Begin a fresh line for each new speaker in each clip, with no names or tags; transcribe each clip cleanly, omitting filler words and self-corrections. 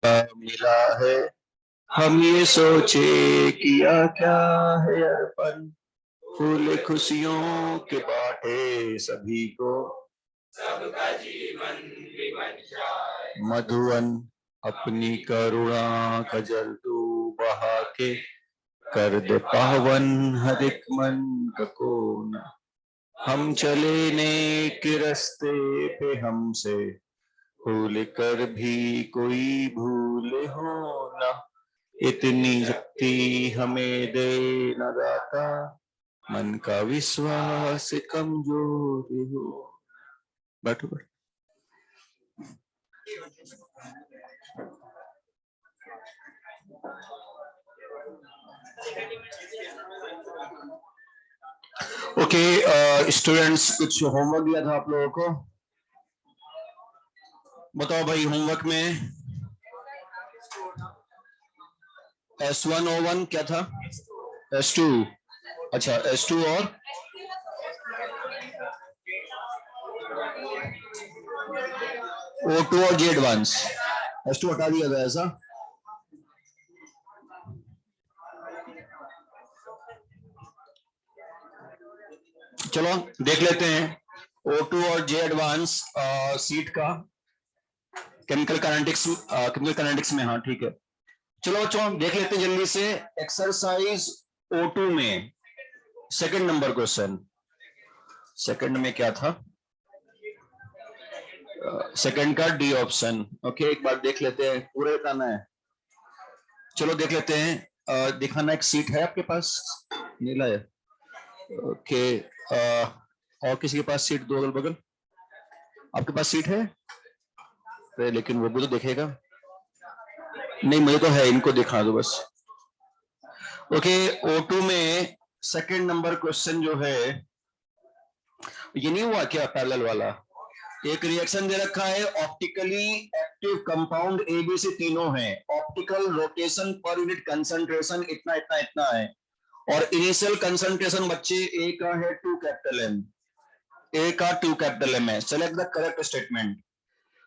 मिला है। हम ये सोचे किया क्या है अर्पण, फूल खुशियों के बांटे सभी को, सबका जीवन बिगड़ जाए मधुवन, अपनी करुणा का जल तू बहा के, कर दे पावन हर एक मन का कोना। हम चले नेक रास्ते पे हमसे, भूल कर भी कोई भूल हो ना, इतनी शक्ति हमें दे न दाता, मन का विश्वास कमजोर हो। बैठो बैठो। ओके स्टूडेंट्स, कुछ होमवर्क दिया था आप लोगों को, बताओ भाई। होमवर्क में S1O1 क्या था? S2। अच्छा, S2 और O2 और J एडवांस। S2 हटा दिया गया ऐसा। चलो देख लेते हैं O2 और J एडवांस सीट का केमिकल काइनेटिक्स में। हाँ ठीक है, चलो चलो देख लेते हैं जल्दी से। एक्सरसाइज O2 में सेकंड नंबर क्वेश्चन, सेकंड में क्या था? सेकंड का डी ऑप्शन। ओके, एक बार देख लेते हैं, पूरे बताना है। चलो देख लेते हैं। दिखाना, एक सीट है आपके पास? नीला है। ओके, और किसी के पास सीट दो अगल बगल? आपके पास सीट है? लेकिन वो भी तो देखेगा। नहीं, मुझे तो है, इनको दिखा दो बस। ओके, O2 में सेकंड नंबर क्वेश्चन जो है, ये नहीं हुआ क्या पैरेलल वाला? एक रिएक्शन दे रखा है, ऑप्टिकली एक्टिव कंपाउंड ABC तीनों है, optical rotation per unit concentration इतना इतना इतना है, और इनिशियल कंसंट्रेशन बच्चे ए का है 2 कैपिटल एम, ए का 2 कैपिटल एम है। Select the correct statement.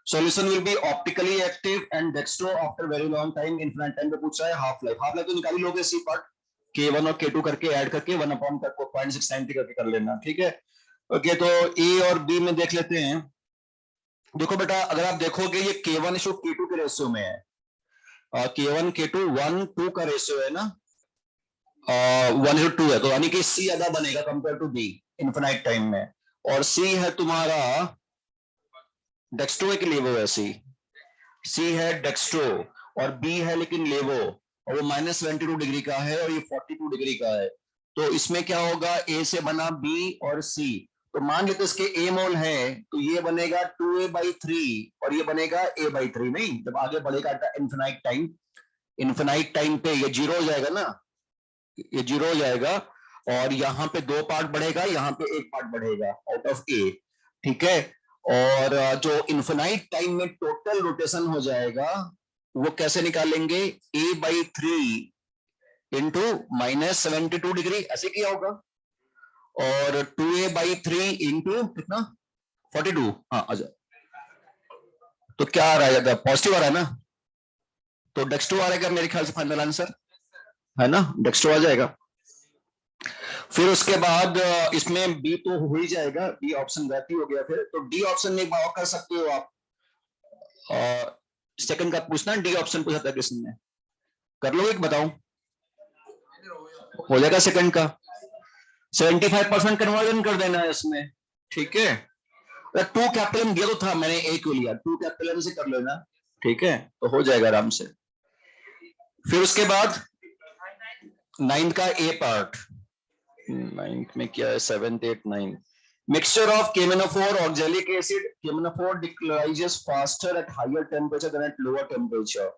Solution will be optically active and dextro after very long time, infinite time पे पूछ रहा है। हाफ लाइफ, हाफ लाइफ तो निकाली लोगे सी पार्ट, K1 और K2 करके ऐड करके 1 अपॉन 0.693 करके कर लेना, ठीक है। ओके, तो ए और बी में देख लेते हैं। देखो बेटा, अगर आप देखोगे ये K1 इशू K2 के रेशियो में है, K1 K2 1:2 का रेशियो है ना, 1:2 है, तो यानी कि C ज्यादा बनेगा compare to B infinite time में। और C है तुम्हारा डेक्स्ट्रो के लेवो है, C है डेक्स्ट्रो, और B है लेकिन लेवो, और वो -72 डिग्री का है और ये 42 डिग्री का है। तो इसमें क्या होगा, A से बना B और C, तो मान लेते इसके A मोल है, तो ये बनेगा 2A/3 और ये बनेगा A/3। नहीं, जब आगे बढ़ेगा इनफिनाइट टाइम पे ये जीरो हो जाएगा ना, ये जीरो हो जाएगा, और यहाँ पे 2 पार्ट बढ़ेगा, यहाँ पे 1 पार्ट बढ़ेगा आउट ऑफ A, ठीक है। और जो इनफिनाइट टाइम में टोटल रोटेशन हो जाएगा, वो कैसे निकालेंगे? A/3 इंटू -72 डिग्री, ऐसे किया होगा, और 2A/3 इंटू कितना, 42। हाँ, आ जाए। तो क्या आ रहा है, पॉजिटिव आ रहा है ना, तो डेक्स्ट्रो आ रहेगा मेरे ख्याल से फाइनल आंसर, है ना, डेक्स्ट्रो आ जाएगा। फिर उसके बाद इसमें बी तो हो ही जाएगा, बी ऑप्शन गलत ही हो गया, फिर तो डी ऑप्शन में एक बार कर सकते हो आप। सेकंड का पूछना, डी ऑप्शन पूछा था किसने, कर लो, एक बताओ, हो जाएगा सेकंड का। 75% कन्वर्जन कर देना है इसमें, ठीक है। 2 कैपिटल दिया तो था, मैंने ए को लिया, 2 कैपिटल से कर लेना, ठीक है, तो हो जाएगा आराम से। फिर उसके बाद 9th का ए पार्ट, 9th में क्या है, 7th 8 9 mixture of KMnO4 oxalic acid, KMnO4 decolorizes faster at higher temperature than at lower temperature।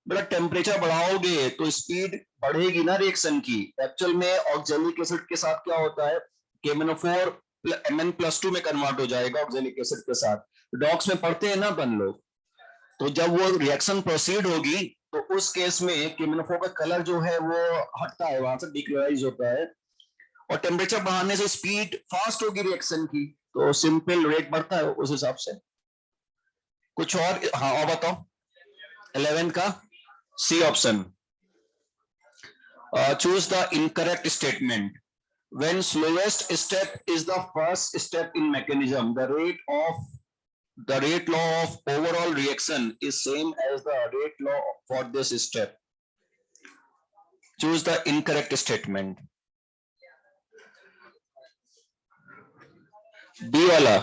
बेटा टेम्परेचर बढ़ाओगे तो स्पीड बढ़ेगी ना रिएक्शन की। एक्चुअल में ऑक्जेलिक एसिड के साथ क्या होता है, KMnO4 Mn+2 में कन्वर्ट हो जाएगा ऑक्जेलिक एसिड के साथ, डॉक्स में पढ़ते हैं ना अपन लोग। तो जब वो रिएक्शन प्रोसीड होगी, तो उस केस में KMnO4 का कलर जो है वो हटता है, वहां से डिक्लोराइज होता है, और टेम्परेचर बढ़ाने से स्पीड फास्ट होगी रिएक्शन की, तो सिंपल रेट बढ़ता है उस हिसाब से। कुछ और? हाँ, और बताओ। 11 का C option. Choose the incorrect statement. When slowest step is the first step in mechanism, the rate law of overall reaction is same as the rate law for this step. Choose the incorrect statement. B वाला,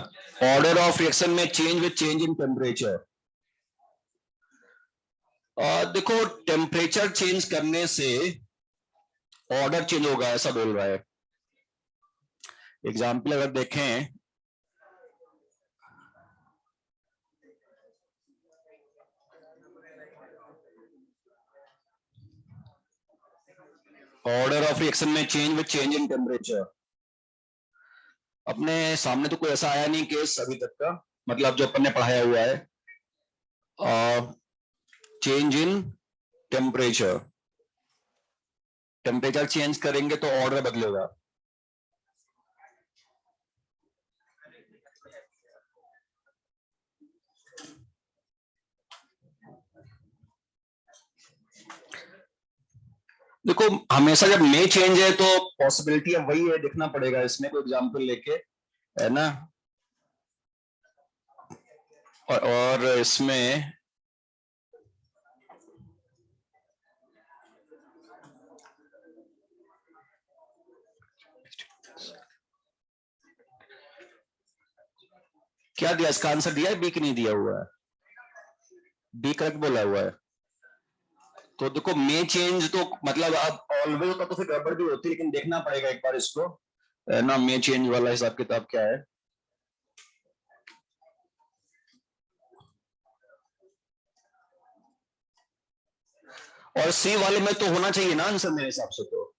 order of reaction में change with change in temperature. देखो temperature change करने से order change होगा ऐसा बोल रहा है। एग्जाम्पल अगर देखें, ऑर्डर ऑफ रिएक्शन में change with change in temperature. अपने सामने तो कोई ऐसा आया नहीं केस अभी तक का, मतलब जो अपन ने पढ़ाया हुआ है। Change in temperature, temperature change करेंगे तो ऑर्डर बदलेगा। देखो हमेशा जब में चेंज है तो पॉसिबिलिटी अब वही है, देखना पड़ेगा इसमें कोई एग्जांपल लेके, है ना। और इसमें क्या दिया, इसका आंसर दिया है बी कि नहीं दिया हुआ है? बी करेक्ट बोला हुआ है। तो देखो में चेंज तो मतलब अब ऑलवेज होता तो फिर गड़बड़ भी होती, लेकिन देखना पड़ेगा एक बार इसको, है ना, में चेंज वाला हिसाब किताब क्या है। और सी वाले में तो होना चाहिए ना आंसर मेरे हिसाब से। तो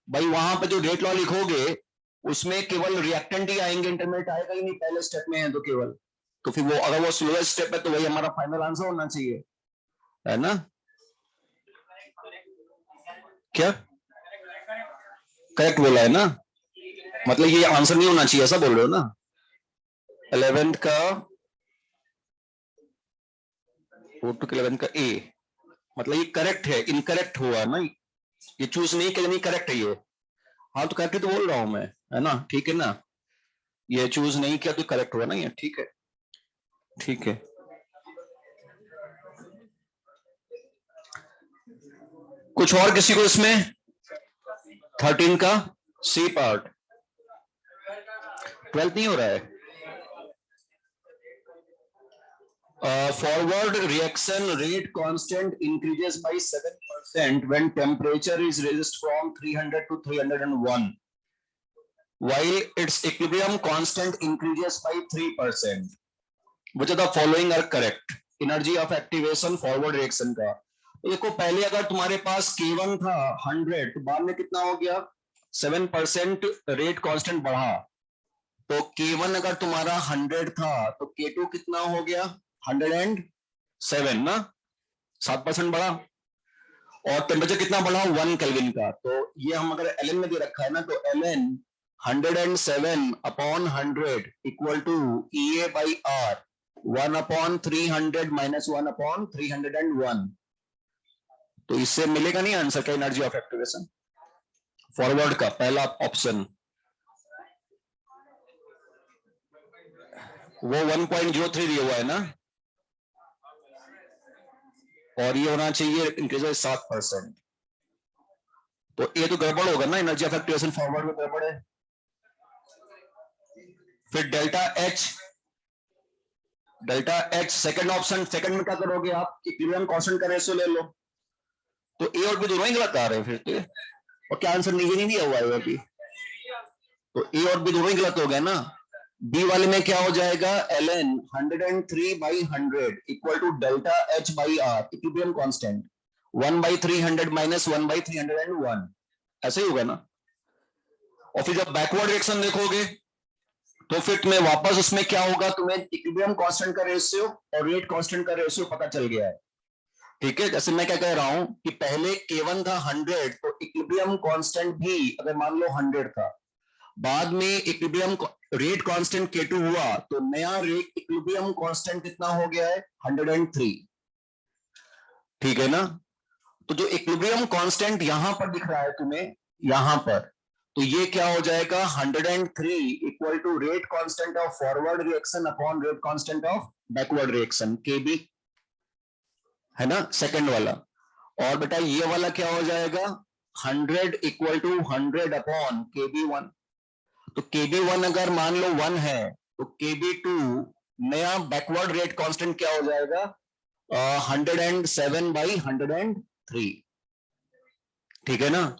भाई वहां पे जो रेट लॉ लिखोगे उसमें केवल रिएक्टेंट ही आएंगे, इंटरमीडिएट आएगा ही नहीं, पहले स्टेप में है तो केवल, तो फिर वो अगर वो स्लोएस्ट स्टेप है तो वही हमारा फाइनल आंसर होना चाहिए, है ना। क्या करेक्ट बोला है ना, मतलब ये आंसर नहीं होना चाहिए ऐसा बोल रहे हो ना। 11th का 11 का ए, मतलब ये करेक्ट है, इनकरेक्ट हुआ ना, ये चूज नहीं किया, नहीं करेक्ट है ये। हाँ तो करेक्ट तो बोल रहा हूं मैं, है ना, ठीक है ना, ये चूज नहीं किया तो करेक्ट हुआ ना ये, ठीक है ठीक है। कुछ और किसी को इसमें 13 का सी पार्ट, 12th नहीं हो रहा है। Forward reaction rate constant increases by 7% when temperature is raised from 300 to 301, while its equilibrium constant increases by 3%. Which of the following are correct? Energy of activation forward reaction का देखो, पहले अगर तुम्हारे पास K1 था 100 तो बाद में कितना हो गया, 7% रेट कांस्टेंट बढ़ा, तो K1 अगर तुम्हारा 100 था तो K2 कितना हो गया 107 ना, 7% बढ़ा, और टेम्परेचर कितना बढ़ा 1 केल्विन का, तो ये हम अगर ln में दे रखा है ना, तो ln 107 upon 100 equal to EA by R 1 upon 300 minus 1 upon 301। तो इससे मिलेगा नहीं आंसर का एनर्जी ऑफ एक्टिवेशन फॉरवर्ड का पहला ऑप्शन, वो 1.03 दिया हुआ है ना, और ये होना चाहिए इंक्रीज 7%, तो ये तो गड़बड़ होगा ना, एनर्जी ऑफ एक्टिवेशन फॉरवर्ड में गड़बड़ है। फिर delta H second option, second में क्या करोगे आप, इक्विलिब्रियम कांस्टेंट का रेशियो ले लो, तो ए और बी दोनों ही गलत आ रहे हैं फिर तो, और क्या आंसर नहीं दिया हुआ है अभी, तो ए और बी दोनों ही गलत हो गए ना। बी वाले में क्या हो जाएगा, ln 103 by 100 equal to delta H by R equilibrium constant 1 by 300 minus 1 by 301, ऐसे ही होगा ना। और फिर जब बैकवर्ड रिएक्शन देखोगे तो फिर तुम्हें वापस उसमें क्या होगा, तुम्हें इक्विलिब्रियम कांस्टेंट का रेशियो और रेट कांस्टेंट का रेशियो पता चल गया है, ठीक है। जैसे मैं क्या कह रहा हूं कि पहले K1 था 100 तो इक्विलिब्रियम कांस्टेंट भी अगर मान लो 100 था, बाद में इक्विलिब्रियम रेट कांस्टेंट K2 हुआ तो नया रेट इक्विलिब्रियम कांस्टेंट कितना हो गया है 103। ठीक है ना। तो जो इक्विलिब्रियम कांस्टेंट यहां पर दिख रहा है तुम्हें, यहां पर, तो ये क्या हो जाएगा 103 equal to rate constant of forward reaction upon rate constant of backward reaction, KB, है ना, सेकंड वाला। और बेटा ये वाला क्या हो जाएगा 100 इक्वल टू 100 अपॉन KB1। तो KB1 अगर मान लो 1 है तो KB2 नया बैकवर्ड रेट कांस्टेंट क्या हो जाएगा 107/103, ठीक है ना।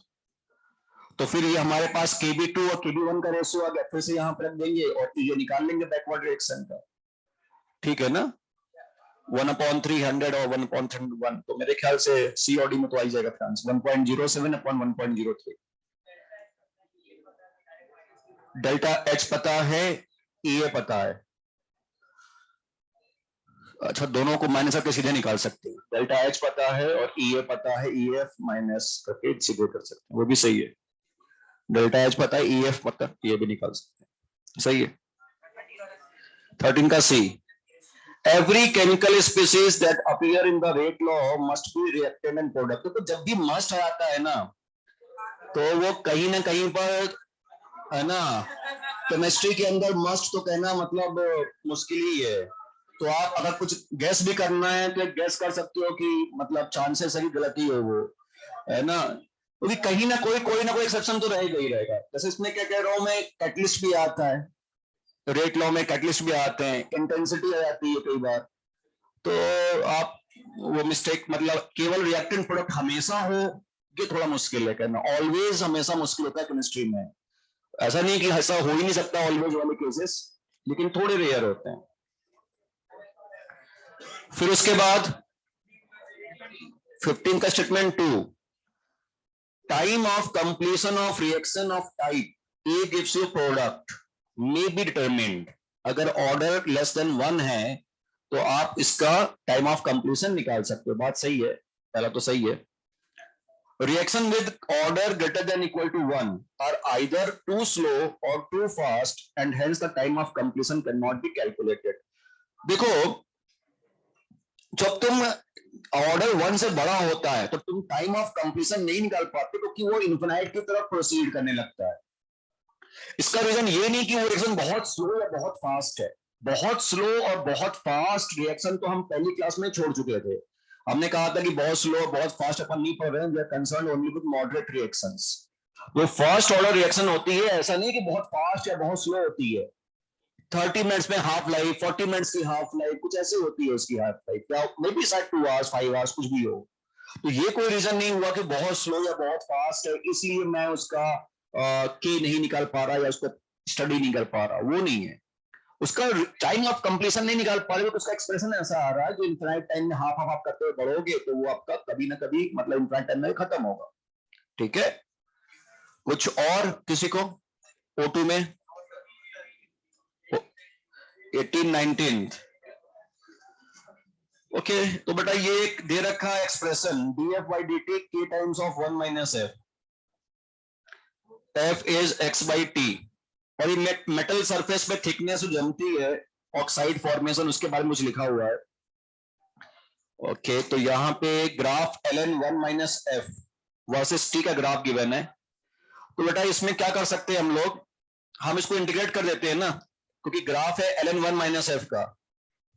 तो फिर ये हमारे पास KB2 और KB1 का रेशियो आ गया, फिर से यहां पर रख देंगे और ये निकाल लेंगे बैकवर्ड रिएक्शन का, ठीक है ना। 1/300 और 1/1, तो मेरे ख्याल से सी और डी में तो आ ही जाएगा फ्रांस 1.07/1.03। डेल्टा एच पता है, ए पता है, अच्छा दोनों को माइनस करके सीधे निकाल सकते हैं, डेल्टा एच पता है और ए पता है, EF माइनस करके सीधे कर सकते हैं, वो भी सही है। डेल्टा एच पता है, EF पता, ये भी निकाल सकते हैं, सही है। 13 का C, every chemical species that appear in the rate law must be reactant and product. तो जब भी मस्ट आता है ना तो वो कहीं ना कहीं पर, है ना, केमिस्ट्री के अंदर मस्ट तो कहना मतलब मुश्किल ही है। तो आप अगर कुछ गैस भी करना है तो गैस कर सकते हो कि मतलब चांसेस है कि गलती हो वो, है ना, क्योंकि कहीं ना कोई एक्सेप्शन तो रहेगा ही रहेगा। जैसे इसमें क्या कह रहा हूं मैं, कैटलिस्ट भी आता है, रेट लॉ में कैटलिस्ट भी आते हैं, इंटेंसिटी आ जाती है कई बार, तो आप वो मिस्टेक मतलब केवल रिएक्टेंट प्रोडक्ट हमेशा हो ये थोड़ा मुश्किल है कहना, ऑलवेज हमेशा मुश्किल होता है केमिस्ट्री में। ऐसा नहीं कि ऐसा हो ही नहीं सकता ऑलवेज वाले केसेस, लेकिन थोड़े रेयर होते हैं। फिर उसके बाद 15 का statement 2, time of completion of reaction of type A gives you product may be determined. अगर ऑर्डर लेस देन 1 है तो आप इसका टाइम ऑफ कंप्लीशन निकाल सकते हो, बात सही है, पहला तो सही है। Reaction with order greater than equal to 1 are either too slow or too fast and hence the time of completion cannot be calculated। देखो जब तुम ऑर्डर 1 से बड़ा होता है तो तुम टाइम ऑफ कंप्लीशन नहीं निकाल पाते क्योंकि वो इन्फिनाइट की तरफ प्रोसीड करने लगता है। इसका रीजन ये नहीं कि वो रिएक्शन बहुत स्लो या बहुत फास्ट है, बहुत स्लो और बहुत फास्ट रिएक्शन तो हम पहली क्लास में छोड़ चुके थे। हमने कहा था कि बहुत स्लो बहुत फास्ट अपन नहीं पढ़ रहे हैं, we are concerned only with moderate reactions. वो फर्स्ट ऑर्डर रिएक्शन होती है, ऐसा नहीं कि बहुत फास्ट या बहुत स्लो होती है, 30 मिनट्स में हाफ लाइफ, 40 मिनट्स की हाफ लाइफ, कुछ ऐसी होती है उसकी हाफ लाइफ, या मे बी शायद 2 आवर्स 5 आवर्स कुछ भी हो। तो ये कोई रीजन नहीं हुआ कि बहुत स्लो या बहुत फास्ट है इसलिए मैं उसका के नहीं निकाल पा रहा या उसको स्टडी नहीं कर पा रहा, वो नहीं है। उसका टाइम ऑफ कंप्लीशन नहीं निकाल पा रहे तो उसका एक्सप्रेशन ऐसा आ रहा है जो इनफाइनाइट टाइम में हाफ हाफ करते हुए बढ़ोगे तो वो आपका कभी ना कभी मतलब इनफाइनाइट टाइम में खत्म होगा, ठीक है। कुछ और किसी को O2 में 18 19, ओके। तो बेटा ये एक दे रखा है expression dF/dt k times of 1 minus f is x/t, और ये मेटल सरफेस पे थिकनेस जमती है ऑक्साइड फॉर्मेशन, उसके बारे में कुछ लिखा हुआ है, ओके। तो यहाँ पे graph ln 1 - f versus t का ग्राफ गिवन है। तो बेटा इसमें क्या कर सकते हैं हम लोग, हम इसको इंटीग्रेट कर देते हैं ना, क्योंकि ग्राफ है ln 1 - f का,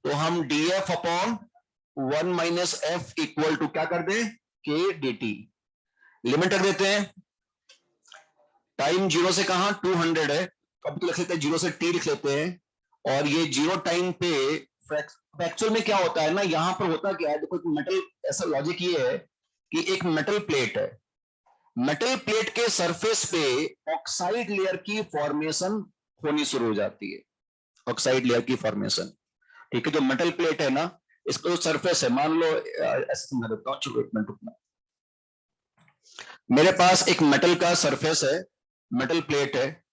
तो हम df upon 1 - f equal to क्या कर दे k dt, लिमिट कर देते हैं। टाइम 0 से कहां 200 है, अब तो लिख लेते हैं 0 से t लिख लेते हैं, और ये 0 टाइम पे एक्चुअल में क्या होता है ना, यहां पर होता क्या है, देखो मेटल, ऐसा लॉजिक ये है कि एक मेटल प्लेट है, मेटल प्लेट के सरफेस पे ऑक्साइड लेयर की फॉर्मेशन होनी शुरू हो जाती है, ऑक्साइड लेयर की फॉर्मेशन, ठीक है। जो मेटल प्लेट है ना, इसका जो सरफेस है, मान लो ऐसे समझा देता हूं, चलो एक मिनट रुकना, मेरे पास एक मेटल का सरफेस है, मेटल प्लेट है।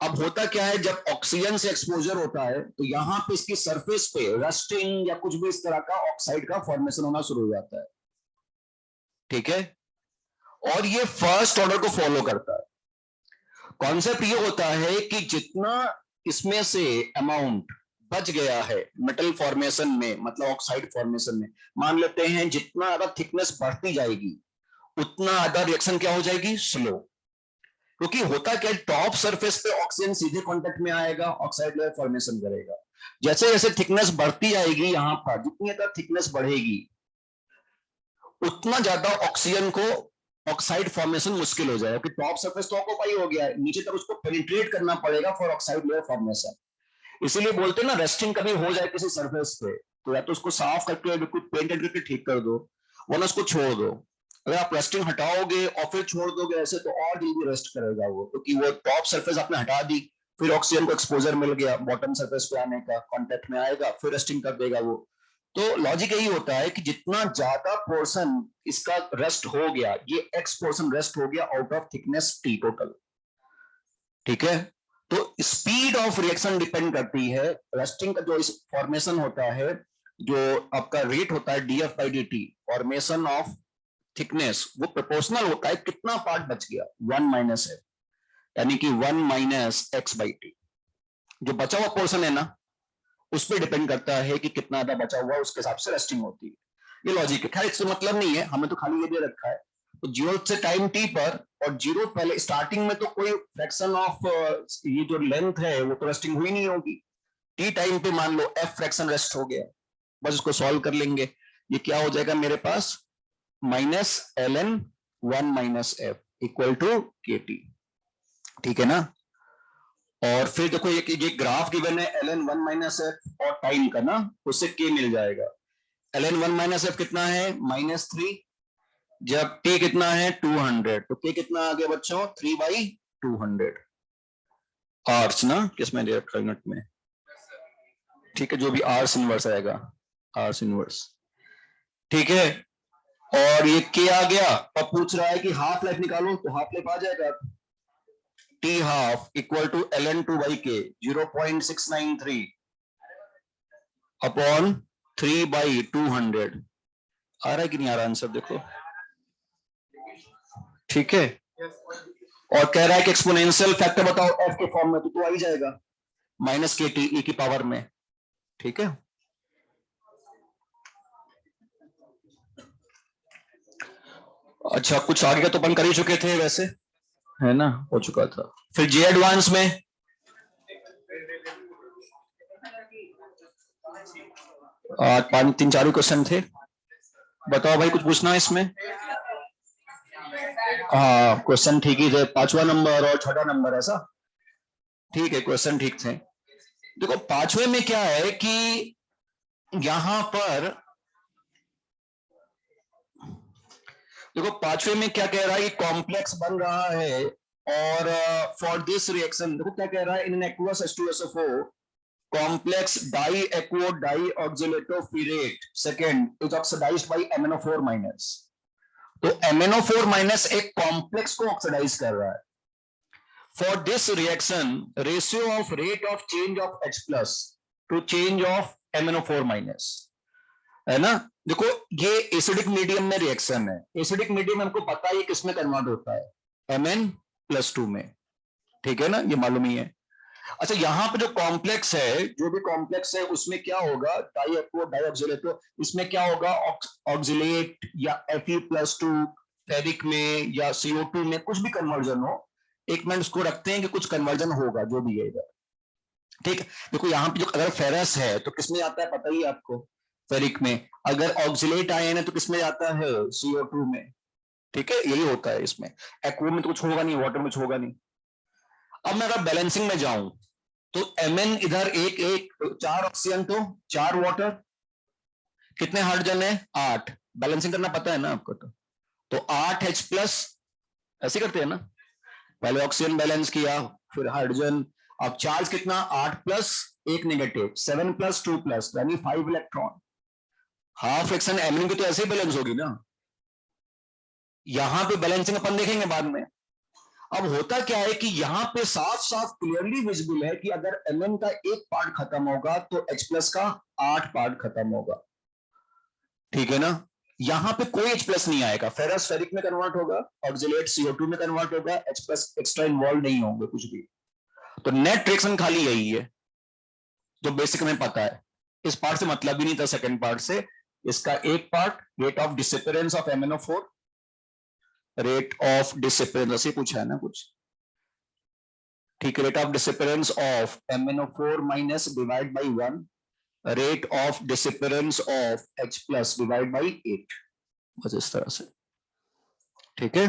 अब होता क्या है, जब ऑक्सीजन से एक्सपोजर होता है तो यहां पे इसकी सरफेस पे रस्टिंग या कुछ भी इस तरह का ऑक्साइड का फॉर्मेशन होना शुरू हो जाता है, ठीक है। और ये फर्स्ट ऑर्डर को फॉलो करता है। कॉन्सेप्ट ये होता है कि जितना इसमें से अमाउंट बच गया है मेटल फॉर्मेशन में, मतलब ऑक्साइड फॉर्मेशन में, मान लेते हैं जितना ज्यादा थिकनेस बढ़ती जाएगी उतना ज्यादा रिएक्शन क्या हो जाएगी, स्लो। क्योंकि होता क्या है, टॉप सरफेस पे ऑक्सीजन सीधे कांटेक्ट में आएगा, ऑक्साइड लेयर फॉर्मेशन करेगा। जैसे जैसे थिकनेस बढ़ती आएगी, यहां पर जितनी ज्यादा थिकनेस बढ़ेगी उतना ज्यादा ऑक्सीजन को ऑक्साइड फॉर्मेशन मुश्किल हो जाएगा, क्योंकि टॉप सरफेस तो ऑक्यूपाई हो गया है, नीचे तक उसको पेनिट्रेट करना पड़ेगा फॉर ऑक्साइड लेयर फॉर्मेशन। इसीलिए बोलते हैं ना, रेस्टिंग कभी हो जाए किसी सरफेस पे तो या तो उसको साफ करके बिल्कुल पेंट करके ठीक कर दो, वरना उसको छोड़ दो। अगर आप रेस्टिंग हटाओगे और फिर छोड़ दोगे ऐसे तो और जल्दी रेस्ट करेगा वो, क्योंकि वो टॉप सरफेस आपने हटा दी, फिर ऑक्सीजन को एक्सपोजर मिल गया, बॉटम सरफेस पे आने का, कांटेक्ट में आएगा, फिर रेस्टिंग कर देगा वो। तो लॉजिक यही होता है कि जितना ज्यादा पोर्शन इसका रेस्ट हो गया, ये एक्स पोर्शन रेस्ट हो गया out of thickness T total, ठीक है। तो स्पीड ऑफ रिएक्शन डिपेंड करती है, रेस्टिंग का जो इस फॉर्मेशन होता है, जो आपका रेट होता है DF by D T, formation of thickness, वो प्रोपोर्शनल होता है कितना पार्ट बच गया, 1 माइनस है, यानी कि 1 माइनस एक्स बाई टी। जो बचा हुआ पोर्शन है ना, उस पर डिपेंड करता है कि कितना ज्यादा बचा हुआ, उसके हिसाब से रेस्टिंग होती है। ये लॉजिक है, खैर इससे मतलब नहीं है, हमें तो खाली ये दे रखा है। तो जीरो से टाइम टी पर, और जीरो पहले स्टार्टिंग में तो कोई फ्रैक्शन ऑफ ये जो लेंथ है वो तो रेस्टिंग हुई नहीं होगी, टी टाइम पे मान लो एफ फ्रैक्शन रेस्ट हो गया, बस उसको सॉल्व कर लेंगे। ये क्या हो जाएगा मेरे पास, minus L N 1 minus F equal to K T, ठीक है ना। और फिर देखो ये ग्राफ गिवन है एल एन 1 माइनस एफ और टाइम का ना, उससे के मिल जाएगा। एल एन 1 माइनस एफ कितना है, -3, जब टी कितना है 200, तो के कितना आ गया बच्चों, 3/200 आर्स ना, किसमें दे रखा यूनिट में, ठीक है, जो भी आर्स इनवर्स आएगा, आर्स इनवर्स, ठीक है। और ये के आ गया, और पूछ रहा है कि हाफ लाइफ निकालो, तो हाफ लाइफ आ जाएगा T half equal to L N 2/k 0.693 upon 3/200। आ रहा है कि नहीं आ रहा आंसर, देखो, ठीक है। और कह रहा है कि एक्सपोनेंशियल फैक्टर बताओ एफ के फॉर्म में, तो आ ही जाएगा माइनस के टी ई की पावर में, ठीक है। अच्छा, कुछ आगे का तो अपन कर ही चुके थे वैसे, है ना, हो चुका था। फिर जे एडवांस में 3-4 क्वेश्चन थे, बताओ भाई कुछ पूछना है इसमें। हाँ क्वेश्चन ठीक ही थे, 5वां नंबर और 6वां नंबर ऐसा, ठीक है, क्वेश्चन ठीक थे। देखो 5वें में क्या है कि यहां पर देखो 5वें में क्या कह रहा है कि कॉम्प्लेक्स बन रहा है, और फॉर दिस रिएक्शन देखो क्या कह रहा है, in an aqueous H2SO4 complex diaquo dioxyletopyrate second is oxidized by MnO4 minus। तो MnO4 minus एक कॉम्प्लेक्स को ऑक्सीडाइज कर रहा है। For this reaction ratio of rate of change of H plus two change of MnO4 minus, है ना। देखो ये एसिडिक मीडियम में रिएक्शन है, एसिडिक मीडियम हमको पता है किसमें कन्वर्ट होता है, Mn+2 में, ठीक है ना, ये मालूम ही है। अच्छा यहाँ पे जो कॉम्प्लेक्स है, जो भी कॉम्प्लेक्स है उसमें क्या होगा, डाइएक्वो डाइऑक्सिलेटो, इसमें क्या होगा, ऑक्सिलेट या Fe+2 फेरिक में या CO2 में कुछ भी कन्वर्जन हो, एक मिनट उसको रखते हैं कि कुछ कन्वर्जन होगा जो भी है इधर, ठीक है। देखो यहाँ पे जो अगर फेरस है तो किसमें जाता है पता ही है आपको, फेरिक में। अगर ऑक्सिलेट आयन है तो किसमें जाता है, CO2 में, ठीक है, यही होता है इसमें। एक्वा में तो कुछ होगा नहीं, वाटर में कुछ होगा नहीं। अब मैं अगर बैलेंसिंग में जाऊं तो Mn इधर एक एक 4 ऑक्सीजन तो 4 वाटर, कितने हाइड्रोजन है 8, बैलेंसिंग करना पता है ना आपको, तो 8 H प्लस, ऐसे करते हैं ना, पहले ऑक्सीजन बैलेंस किया फिर हाइड्रोजन, अब चार्ज कितना 8 प्लस 1 नेगेटिव 7 प्लस 2 प्लस यानी 5 इलेक्ट्रॉन। हाफ फ्रैक्शन Mn की तो ऐसे ही बैलेंस होगी ना, यहां पे बैलेंसिंग अपन देखेंगे बाद में। अब होता क्या है कि यहां पे साफ साफ क्लियरली विजिबल है कि अगर Mn का एक पार्ट खत्म होगा तो H प्लस का 8 पार्ट खत्म होगा, ठीक है ना। यहां पे कोई H प्लस नहीं आएगा, फेरस फेरिक में कन्वर्ट होगा, ऑक्सिलेट CO2 में कन्वर्ट होगा, H प्लस एक्स्ट्रा इन्वॉल्व नहीं होंगे कुछ भी, तो नेट रिएक्शन खाली यही है। जो बेसिक में पता है। इस पार्ट से मतलब ही नहीं था, सेकंड पार्ट से। इसका एक part rate of disappearance of MnO4, rate of disappearance ऐसे पूछा है ना कुछ, ठीक है। Rate of disappearance of MnO4 minus divide by 1, rate of disappearance of H plus divide by 8, बस इस तरह से, ठीक है।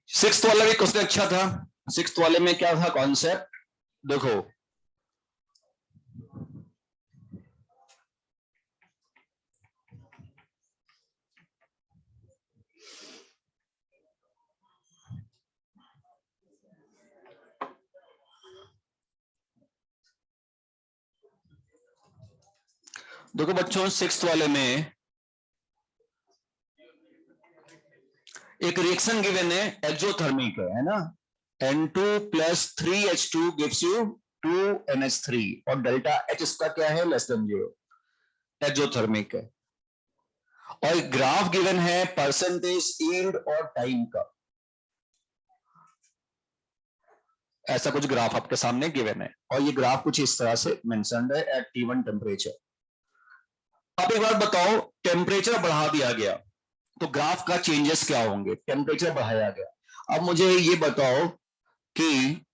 सिक्स्थ वाला भी क्वेश्चन अच्छा था। सिक्स्थ वाले में क्या था कॉन्सेप्ट, देखो देखो बच्चों, सिक्स्थ वाले में एक रिएक्शन गिवन है, एक्सोथर्मिक है ना। N2 plus 3H2 gives you 2NH3 और डेल्टा H इसका क्या है, लेस देन 0, एक्सोथर्मिक है। और ग्राफ गिवन है परसेंटेज यील्ड और टाइम का, ऐसा कुछ ग्राफ आपके सामने गिवन है और ये ग्राफ कुछ इस तरह से मेंशन्ड है एट T1 टेम्परेचर। अब एक बात बताओ, टेम्परेचर बढ़ा दिया गया तो ग्राफ का चेंजेस क्या होंगे, टेम्परेचर बढ़ाया गया। अब मुझे ये बताओ कि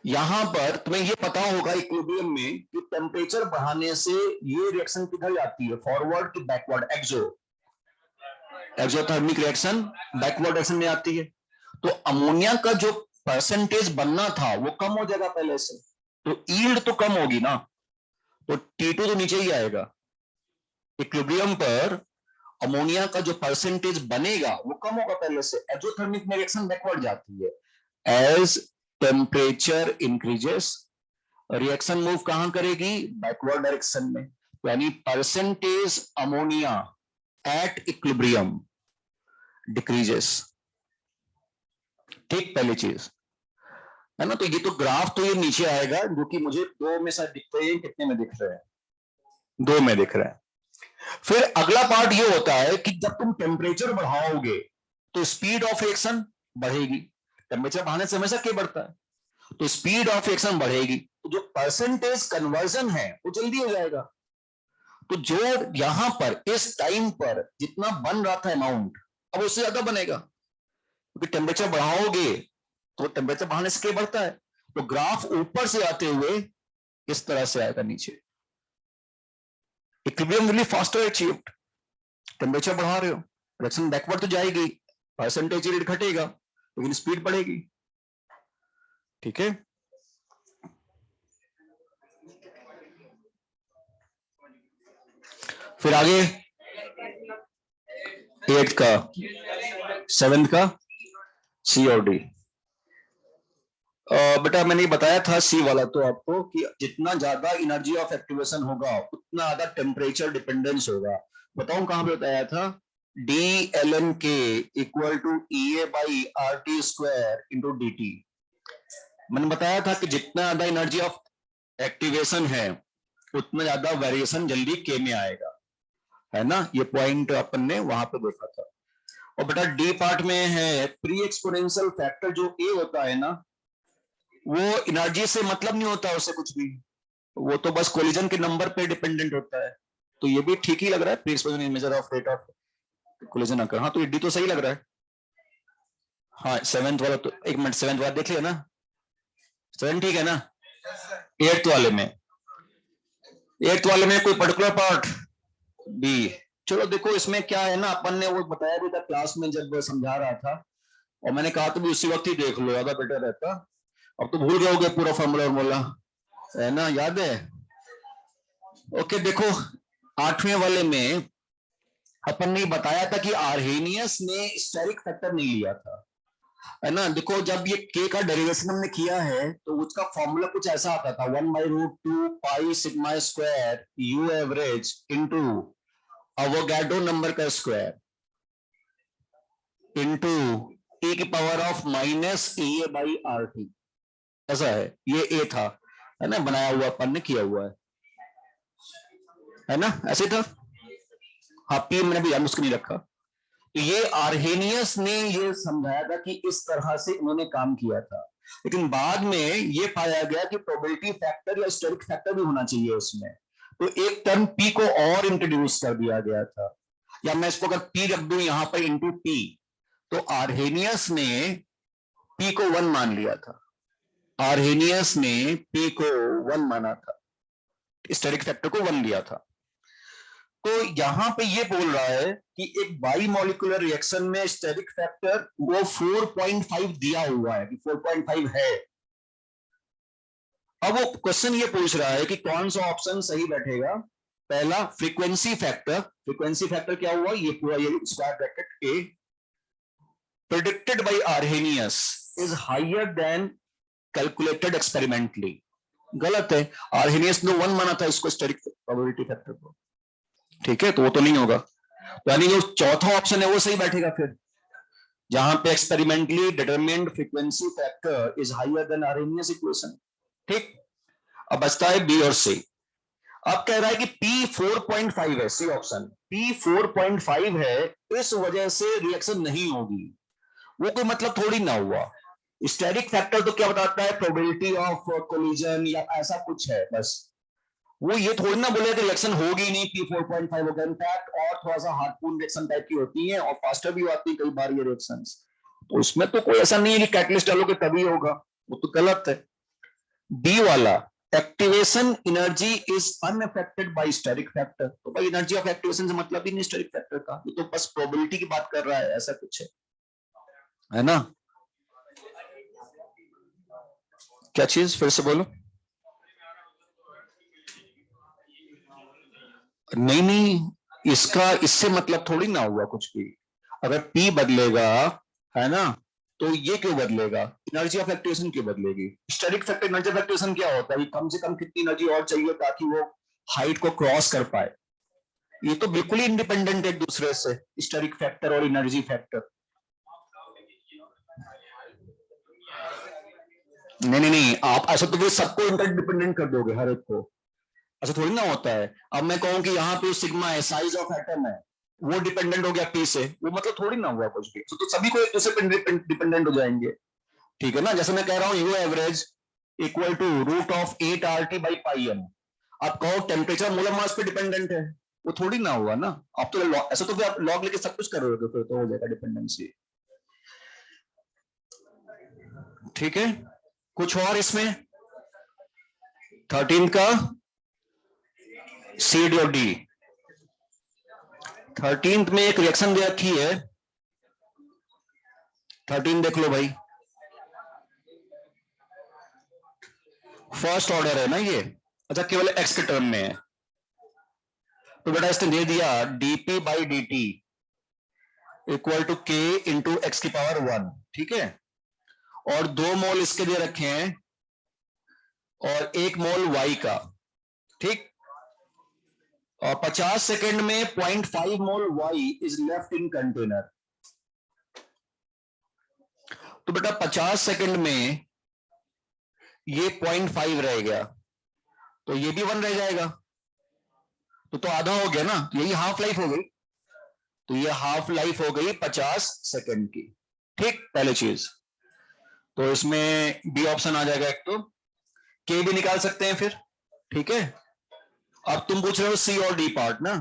यहां पर तुम्हें ये पता होगा इक्विलिब्रियम में कि टेम्परेचर बढ़ाने से ये रिएक्शन किधर जाती है, फॉरवर्ड कि backward, exothermic reaction backward direction में आती है। तो अमोनिया का जो परसेंटेज बनना था वो कम हो जाएगा पहले से, तो यील्ड तो कम होगी ना, तो T2 तो नीचे ही आएगा। इक्विलिब्रियम पर अमोनिया का जो परसेंटेज बनेगा वो कम होगा पहले से, एक्सोथर्मिक में रिएक्शन बैकवर्ड जाती है। As temperature increases reaction move कहां करेगी, बैकवर्ड डायरेक्शन में, यानी percentage ammonia at equilibrium decreases, ठीक, पहली चीज है ना। तो ये तो ग्राफ तो ये नीचे आएगा, जो कि मुझे दो में शायद दिखते हैं, कितने में दिख रहे हैं, दो में दिख रहे हैं। फिर अगला पार्ट ये होता है कि जब तुम टेम्परेचर बढ़ाओगे तो स्पीड ऑफ रिएक्शन बढ़ेगी, टेम्परेचर बढ़ाने से हमेशा क्या बढ़ता है, तो स्पीड ऑफ रिएक्शन बढ़ेगी, तो जो परसेंटेज कन्वर्जन है वो जल्दी हो जाएगा। तो जो यहां पर इस टाइम पर जितना बन रहा था अमाउंट, अब उससे ज्यादा बनेगा, क्योंकि टेम्परेचर बढ़ाओगे तो टेम्परेचर बढ़ाने से क्या बढ़ता है, तो ग्राफ ऊपर से आते हुए इस तरह से आएगा नीचे। Equilibrium will be faster achieved, temperature बढ़ा रहे हो, रिएक्शन बैकवर्ड तो जाएगी, परसेंटेज रेट घटेगा लेकिन स्पीड बढ़ेगी, ठीक है। फिर आगे 8th का, 7th का सी और डी। बेटा मैंने बताया था सी वाला तो आपको कि जितना ज्यादा एनर्जी ऑफ एक्टिवेशन होगा उतना ज्यादा टेम्परेचर डिपेंडेंस होगा। बताऊं कहां पे बताया था, DLNK equal to EA by RT square into DT। मैंने बताया था कि जितना ज्यादा एनर्जी ऑफ एक्टिवेशन है उतना ज्यादा वेरिएशन जल्दी के में आएगा, है ना। ये पॉइंट अपन ने वहां पे देखा था। और बेटा डी पार्ट में है प्री एक्सपोनेंशियल फैक्टर, जो ए होता है ना, वो एनर्जी से मतलब नहीं होता उसे कुछ भी, वो तो बस कोलिजन के नंबर पे डिपेंडेंट होता है। तो ये भी ठीक ही लग रहा है, pre exponential measure of rate of collision occur. हाँ तो ये डी तो सही लग रहा है। हाँ 7th वाला तो, एक मिनट 7th वाला देख लिया ना, 7 ठीक है ना। 8th वाले में, 8th वाले में कोई पर्टिकुलर पार्ट बी, चलो देखो इसमें क्या है ना, अपन ने वो बताया भी था क्लास में जब समझा रहा था, और मैंने कहा तो भी उसी वक्त ही देख लो, ज्यादा बेटर रहता। अब तो भूल गए पूरा फॉर्मूला है ना, याद है। ओके देखो 8वें वाले में अपन ने बताया था कि आर्हेनियस ने स्टेरिक फैक्टर नहीं लिया था, है ना। देखो जब ये के का डेरिवेशन हमने किया है तो उसका फॉर्मूला कुछ ऐसा आता था, 1/√2 pi sigma square you average into Avogadro number का स्क्वायर इंटू ए की power of minus A by RT, ऐसा है। ये ए था, है ना, बनाया हुआ अपन ने किया हुआ है ना, ऐसे था। हाँ पी मैंने भी यार मुझको नहीं रखा। तो ये आर्हेनियस ने ये समझाया था कि इस तरह से इन्होंने काम किया था, लेकिन बाद में ये पाया गया कि प्रोबेबिलिटी फैक्टर या स्टेरिक फैक्टर भी होना चाहिए उसमें, तो एक टर्म पी को और इंट्रोड्यूस कर दिया गया था, या मैं इसको अगर पी रख दूं यहां पर इंटू पी, तो आर्हेनियस ने पी को 1 मान लिया था, आर्हेनियस ने पी को 1 माना था, स्टेरिक फैक्टर को 1 लिया था। तो यहां पे ये बोल रहा है कि एक बाई मॉलिकुलर रिएक्शन में स्टेरिक फैक्टर वो 4.5 दिया हुआ है कि 4.5 है। अब वो क्वेश्चन ये पूछ रहा है कि कौन सा ऑप्शन सही बैठेगा। पहला फ्रीक्वेंसी फैक्टर, फ्रीक्वेंसी फैक्टर क्या हुआ, ये पूरा ये square bracket A predicted by Arrhenius is higher than calculated experimentally, गलत है। आर्हेनियस ने 1 माना था इसको स्टेरिक प्रोबेबिलिटी फैक्टर को, ठीक है, तो वो तो नहीं होगा, यानी जो चौथा ऑप्शन है वो सही बैठेगा फिर, जहां पे experimentally determined frequency factor is higher than Arrhenius equation, ठीक। अब बचता है बी और सी। अब कह रहा है कि P 4.5 है, सी ऑप्शन P 4.5 है, इस वजह से रिएक्शन नहीं होगी, वो कोई मतलब थोड़ी ना हुआ। स्टेरिक फैक्टर तो क्या बताता है, प्रोबेबिलिटी ऑफ कोलिजन या ऐसा कुछ है बस, वो ये थोड़ी ना बोले कि रिएक्शन होगी नहीं, P 4.5 होगा, इनफैक्ट और थोड़ा सा हार्डपून रिएक्शन टाइप की होती है और फास्टर भी आती है कई बार ये रिएक्शंस, तो उसमें तो कोई ऐसा नहीं है कि कैटलिस्ट डालोगे तभी होगा, वो तो गलत है। डी वाला activation energy is unaffected by steric factor, तो भाई एनर्जी ऑफ एक्टिवेशन से मतलब ही नहीं स्टेरिक फैक्टर का, ये तो बस प्रोबेबिलिटी की बात कर रहा है, ऐसा कुछ है ना। क्या चीज फिर से बोलो। नहीं नहीं, इसका इससे मतलब थोड़ी ना हुआ कुछ भी, अगर P बदलेगा है ना, तो ये क्यों बदलेगा, एनर्जी ऑफ एक्टिवेशन क्यों बदलेगी। Steric factor energy of activation क्या होता है, कम से कम कितनी एनर्जी और चाहिए ताकि वो हाइट को क्रॉस कर पाए, ये तो बिल्कुल ही इंडिपेंडेंट है एक दूसरे से, स्टेरिक फैक्टर और एनर्जी फैक्टर। नहीं नहीं नहीं, आप ऐसा तो फिर सबको इंटरडिपेंडेंट कर दोगे हर एक को, ऐसा थोड़ी ना होता है। अब मैं कहूं कि यहाँ पे सिग्मा है, साइज ऑफ एटम है, वो डिपेंडेंट हो गया P से, वो मतलब थोड़ी ना हुआ कुछ भी, तो सभी को एक दूसरे पर डिपेंडेंट हो जाएंगे, ठीक है ना। जैसे मैं कह रहा हूँ U average equal to root of 8 RT/πm, आप कहो टेम्परेचर मोलर मास पे डिपेंडेंट है, वो थोड़ी ना हुआ ना। आप तो ऐसा तो फिर आप लॉग लेके सब कुछ कर रहे हो, फिर तो हो जाएगा डिपेंडेंसी, ठीक है। कुछ और इसमें 13 का सी डी और डी, 13 में एक रिएक्शन दे रखी है, 13 देख लो भाई, फर्स्ट ऑर्डर है ना ये, अच्छा केवल एक्स के टर्म में है, तो बेटा इसने दे दिया dp by D T equal to K into X की पावर 1, ठीक है, और 2 मोल इसके दे रखे हैं और 1 मोल y का, ठीक, और 50 सेकंड में 0.5 मोल y is left in container, तो बेटा 50 सेकंड में ये 0.5 रह गया, तो ये भी 1 रह जाएगा, तो आधा हो गया ना, यही हाफ लाइफ हो गई, तो ये हाफ लाइफ हो गई 50 सेकंड की, ठीक, पहली चीज। तो इसमें बी ऑप्शन आ जाएगा एक, तो के भी निकाल सकते हैं फिर, ठीक है। अब तुम पूछ रहे हो सी और डी पार्ट ना,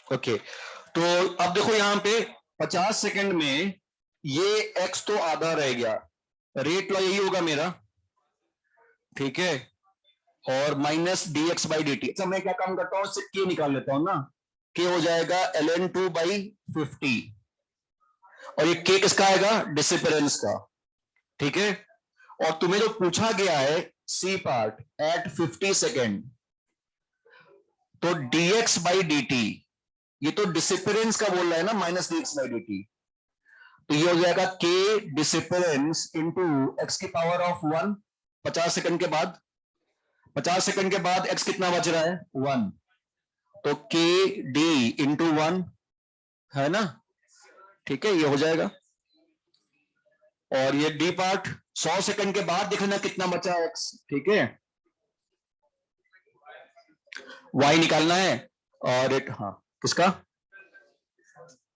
ओके। तो अब देखो यहां पे 50 सेकंड में ये एक्स तो आधा रह गया, रेट लॉ यही होगा मेरा, ठीक है, और minus D x by D T. अच्छा मैं क्या काम करता हूँ, इससे के निकाल लेता हूँ ना, के हो जाएगा ln2/50, और ये के किसका आएगा, डिसिपरेंस का, ठीक है। और तुम्हें जो पूछा गया है सी पार्ट एट 50 सेकेंड, तो dx बाई डी टी, ये तो डिसिपरेंस का बोल रहा है ना, minus dx by D T, तो ये हो जाएगा के डिसिपरेंस इंटू एक्स की पावर ऑफ 1, 50 सेकंड के बाद, 50 सेकंड के बाद एक्स कितना बच रहा है 1, तो के डी इंटू 1 है ना, ठीक है, ये हो जाएगा। और ये डी पार्ट 100 सेकंड के बाद देखना कितना बचा एक्स, ठीक है, वाई निकालना है। और एक, हाँ किसका,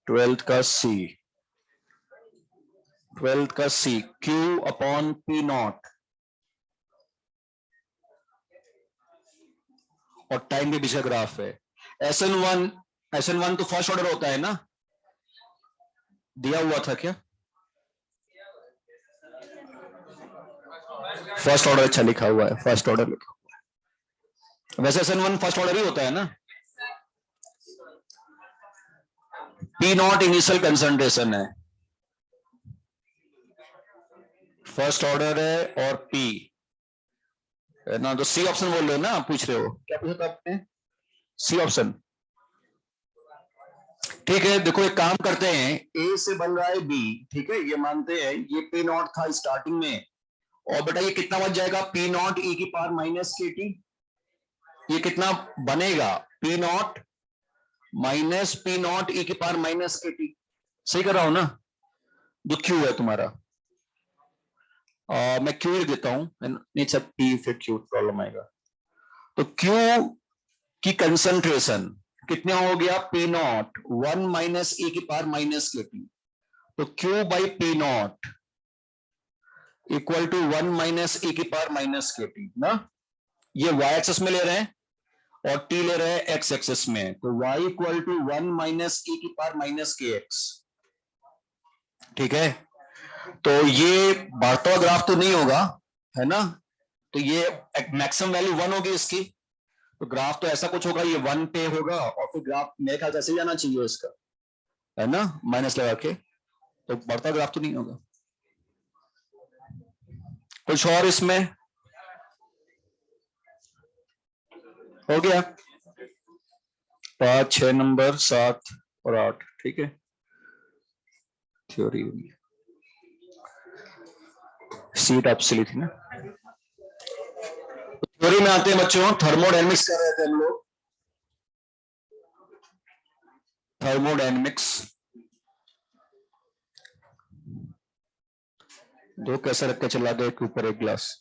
12th का सी, 12th का सी, क्यू अपॉन पी नॉट, और टाइम के बीच का ग्राफ है। SN1, SN1 तो फर्स्ट ऑर्डर होता है ना, दिया हुआ था क्या, फर्स्ट ऑर्डर, अच्छा लिखा हुआ है, फर्स्ट ऑर्डर लिखा हुआ है, वैसे SN1 फर्स्ट ऑर्डर ही होता है ना। पी नॉट इनिशियल कंसंट्रेशन है, फर्स्ट ऑर्डर है, और पी है ना, तो सी ऑप्शन बोल रहे हो ना, पूछ रहे हो, क्या पूछा था आपने, सी ऑप्शन, ठीक है। देखो एक काम करते हैं, ए से बन रहा है बी, ठीक है, ये मानते हैं ये पी नॉट था स्टार्टिंग में, और बेटा ये कितना बच जाएगा, पी नॉट ई की पावर माइनस के टी, ये कितना बनेगा, P naught minus P naught E की पावर माइनस के टी, सही कर रहा हूं ना, जो क्यू है तुम्हारा, मैं क्यू ही देता हूं, नहीं सब पी फिर क्यू प्रॉब्लम आएगा। तो क्यू की कंसंट्रेशन कितना हो गया, पी नॉट 1 माइनस ई की पावर माइनस के टी, तो Q by P naught equal to 1 minus E की पावर माइनस के टी ना, ये वाई एक्सेस में ले रहे हैं और टी ले रहे हैं एक्स एक्सेस में, तो y equal to 1 minus E की पावर माइनस के एक्स, ठीक है। तो ये बढ़ता हुआ ग्राफ तो नहीं होगा, है ना, तो ये मैक्सिमम वैल्यू 1 होगी इसकी, तो ग्राफ तो ऐसा कुछ होगा, ये 1 पे होगा, और फिर ग्राफ मेरे ख्याल से ऐसे जाना चाहिए इसका, है ना, माइनस लगा के, तो बढ़ता ग्राफ तो नहीं होगा। कुछ और इसमें हो गया, 5, 6 नंबर, 7 और 8, ठीक है, थ्योरी होगी, सीट आपसे ली थी ना। थ्योरी में आते हैं बच्चों, थर्मोडायनेमिक्स कर रहे थे हम लोग, थर्मोडायनेमिक्स, दो कैसे रख के चला गया, एक ऊपर एक ग्लास,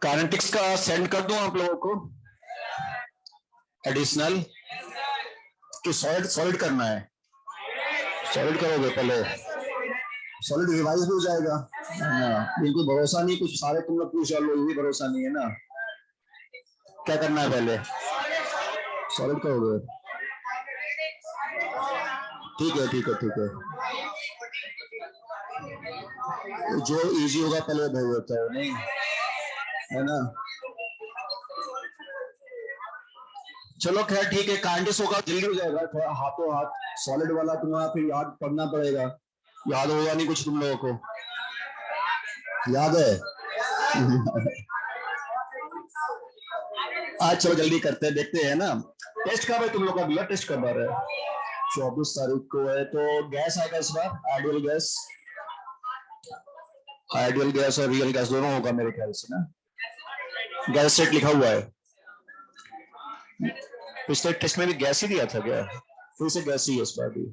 काइनेटिक्स का सेंड कर दूं आप लोगों को एडिशनल, कि सॉलिड सॉलिड करना है, सॉलिड करोगे पहले, सॉलिड रिवाइज भी हो जाएगा, बिल्कुल भरोसा नहीं, कुछ सारे तुम लोग पूछ लो, ये भी भरोसा नहीं है ना, क्या करना है पहले, सॉलिड करोगे, ठीक है ठीक है ठीक है, जो इजी होगा पहले भेज देता है, नहीं है ना, चलो खैर ठीक है, काइनेटिक्स होगा जल्दी हो जाएगा, थोड़ा हाथों हाथ, सॉलिड वाला तुम्हारा फिर याद पढ़ना पड़ेगा, याद होगा नहीं कुछ तुम लोगों को, याद है आज चलो जल्दी करते हैं, देखते हैं ना, टेस्ट कब है तुम लोग का, ब्लड टेस्ट कब आ रहा है, 24 तारीख को है, तो गैस आएगा इस बार, आइडियल गैस, आइडियल गैस और रियल गैस दोनों होगा मेरे ख्याल से ना, गैस सेट लिखा हुआ है, पिछले टेस्ट में भी गैस ही दिया था क्या, फिर से गैस ही है इस बार भी,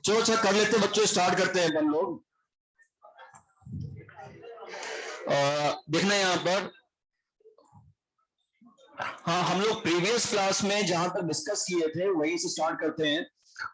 चलो अच्छा कर लेते हैं बच्चों, स्टार्ट करते हैं हम लोग, देखना यहाँ पर, हाँ हम लोग प्रीवियस क्लास में जहां तक डिस्कस किए थे वहीं से स्टार्ट करते हैं।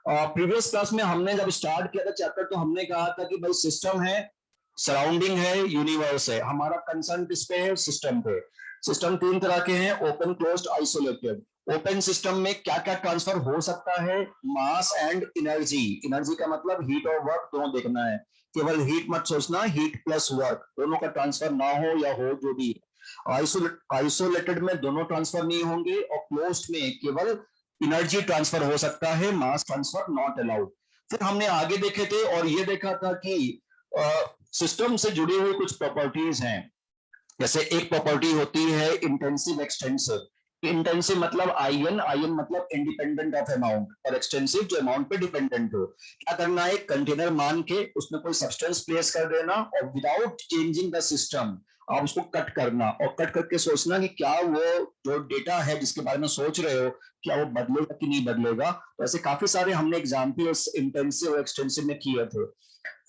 प्रीवियस क्लास में हमने जब स्टार्ट किया था चैप्टर, तो हमने कहा था कि भाई सिस्टम है, सराउंडिंग है, यूनिवर्स है, हमारा कंसर्न किस पे है, सिस्टम पे। सिस्टम तीन तरह के हैं, open, closed, isolated. Open system में क्या क्या ट्रांसफर हो सकता है, मास एंड एनर्जी, एनर्जी का मतलब हीट और वर्क दोनों देखना है, केवल हीट मत सोचना, हीट प्लस वर्क दोनों का ट्रांसफर ना हो या हो जो भी। आइसोलेटेड में दोनों ट्रांसफर नहीं होंगे, और क्लोज्ड में केवल एनर्जी ट्रांसफर हो सकता है, मास ट्रांसफर नॉट अलाउड। फिर हमने आगे देखे थे और ये देखा था कि सिस्टम से जुड़ी हुई कुछ प्रॉपर्टीज हैं, जैसे एक प्रॉपर्टी होती है इंटेंसिव एक्सटेंसिव, इंटेंसिव मतलब आईएन, आईएन मतलब इंडिपेंडेंट ऑफ अमाउंट, और एक्सटेंसिव जो अमाउंट पे डिपेंडेंट हो। क्या करना है, कंटेनर मान के उसमें कोई सब्सटेंस प्लेस कर देना और विदाउट चेंजिंग द सिस्टम आप उसको कट करना, और कट करके सोचना कि क्या वो जो डेटा है जिसके बारे में सोच रहे हो क्या वो बदलेगा कि नहीं बदलेगा। तो ऐसे काफी सारे हमने एग्जाम्पल्स इंटेंसिव और एक्सटेंसिव में किए थे।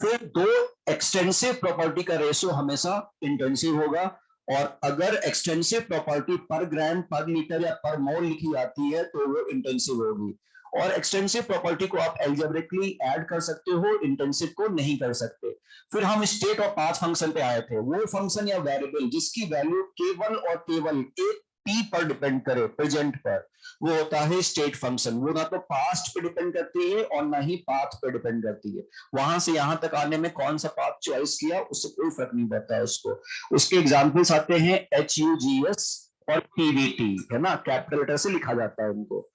फिर दो एक्सटेंसिव प्रॉपर्टी का रेशियो हमेशा इंटेंसिव होगा, और अगर एक्सटेंसिव प्रॉपर्टी पर ग्राम पर लीटर या पर मोल लिखी जाती है तो वो इंटेंसिव होगी। और एक्सटेंसिव प्रॉपर्टी को आप एल्जेब्रिकली ऐड कर सकते हो, इंटेंसिव को नहीं कर सकते। फिर हम स्टेट और पाथ फंक्शन पे आए थे, वो फंक्शन या वेरिएबल जिसकी वैल्यू केवल और केवल एक पी पर डिपेंड करे, प्रेजेंट पर, वो होता है स्टेट फंक्शन। वो ना तो पास्ट पे डिपेंड करती है और ना ही पाथ पे डिपेंड करती है। वहां से यहां तक आने में कौन सा पाथ चॉइस किया उससे कोई फर्क नहीं पड़ता है उसको। उसके एग्जाम्पल्स आते हैं HUGS और PVT, है ना, कैपिटल लेटर से लिखा जाता है उनको।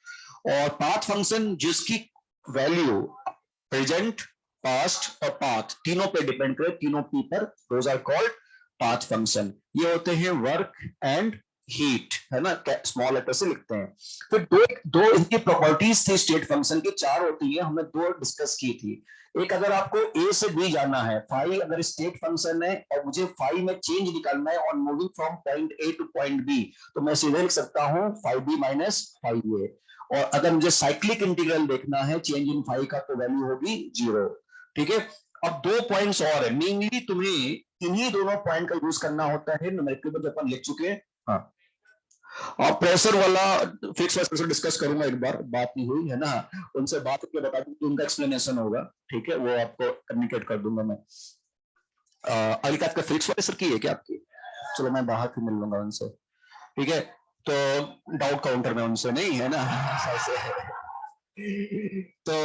और पाथ फंक्शन जिसकी वैल्यू प्रेजेंट, पास्ट और पाथ तीनों पे डिपेंड करे, तीनों पी पर, those are called path function. ये होते हैं वर्क एंड हीट, है ना, स्मॉल लेटर से लिखते हैं। फिर दो दो इनकी प्रॉपर्टीज थी स्टेट फंक्शन की, चार होती है, हमने दो डिस्कस की थी। एक, अगर आपको ए से बी जाना है, फाई अगर स्टेट फंक्शन है और मुझे फाई में चेंज निकालना है on moving from point A to point B, तो मैं सीधे लिख सकता हूं phi B minus phi A. और अगर मुझे साइक्लिक इंटीग्रल देखना है चेंज इन फाई का, तो वैल्यू होगी 0। ठीक है। अब दो पॉइंट्स और है, मेनली तुम्हें इन्हीं दोनों पॉइंट का यूज करना होता है न्यूमेरिकल में, अपन लिख चुके हैं। हाँ, और प्रेशर वाला फिक्स प्रेशर डिस्कस करूंगा, एक बार बात नहीं हुई है ना, उनसे बात करके बता दूं, उनका एक्सप्लेनेशन होगा। ठीक है, वो आपको कम्युनिकेट कर दूंगा मैं। अभी आपका फिक्स प्रेशर की है क्या आपकी? चलो मैं बाहर फिर मिल लूंगा उनसे। ठीक है, तो डाउट काउंटर में उनसे नहीं है ना। तो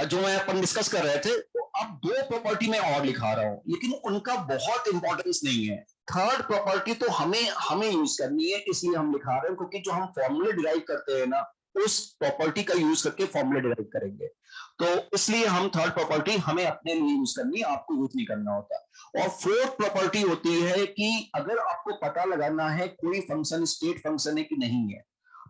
जो मैं अपन डिस्कस कर रहे थे, तो अब दो प्रॉपर्टी में और लिखा रहा हूं, लेकिन उनका बहुत इंपॉर्टेंस नहीं है। थर्ड प्रॉपर्टी तो हमें हमें यूज करनी है, इसलिए हम लिखा रहे हैं, क्योंकि जो हम फॉर्मूले डिराइव करते हैं ना, उस प्रॉपर्टी का यूज करके फॉर्मूले डिराइव करेंगे। तो इसलिए हम थर्ड प्रॉपर्टी हमें अपने लिए यूज करनी है, आपको यूज नहीं करना होता। और फोर्थ प्रॉपर्टी होती है कि अगर आपको पता लगाना है कोई फंक्शन स्टेट फंक्शन है कि नहीं है,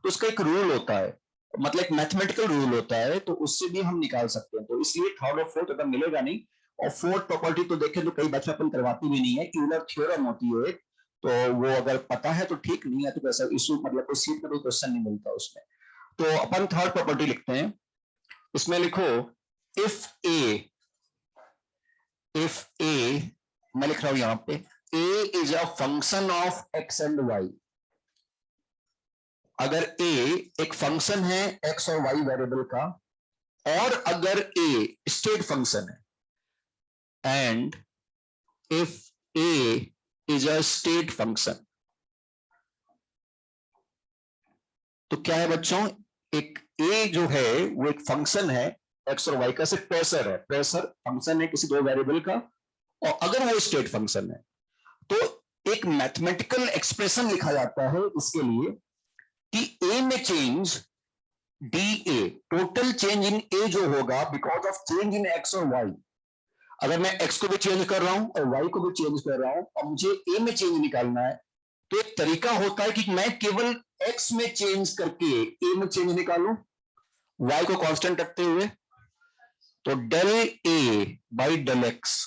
तो उसका एक रूल होता है, मतलब एक मैथमेटिकल रूल होता है, तो उससे भी हम निकाल सकते हैं। तो इसलिए थर्ड और फोर्थ अगर मिलेगा नहीं। और फोर्थ प्रॉपर्टी तो देखें तो कई बच्चे अपन करवाती भी नहीं है, यूलर थ्योरम होती है, तो वो अगर पता है तो ठीक, नहीं है तो ऐसा इशू, मतलब कोई सीट में कोई क्वेश्चन नहीं मिलता उसमें। तो अपन थर्ड प्रॉपर्टी लिखते हैं, इसमें लिखो इफ ए मैं लिख रहा हूं यहां पे, A is a function of X and Y. अगर ए एक फंक्शन है एक्स और वाई वेरिएबल का, और अगर ए स्टेट फंक्शन है, and if A is a state function, तो क्या है बच्चों, एक ए जो है वो एक फंक्शन है एक्स और वाई का, सिर्फ प्रेशर है, प्रेशर फंक्शन है किसी दो वेरिएबल का, और अगर वो स्टेट फंक्शन है, तो एक मैथमेटिकल एक्सप्रेशन लिखा जाता है इसके लिए कि ए में change D A, total change in A जो होगा because of change in X और वाई। अगर मैं एक्स को भी चेंज कर रहा हूं और वाई को भी चेंज कर रहा हूं और मुझे ए में चेंज निकालना है, तो एक तरीका होता है कि मैं केवल एक्स में चेंज करके ए में चेंज निकालूं, वाई को कांस्टेंट रखते हुए। तो del A by del X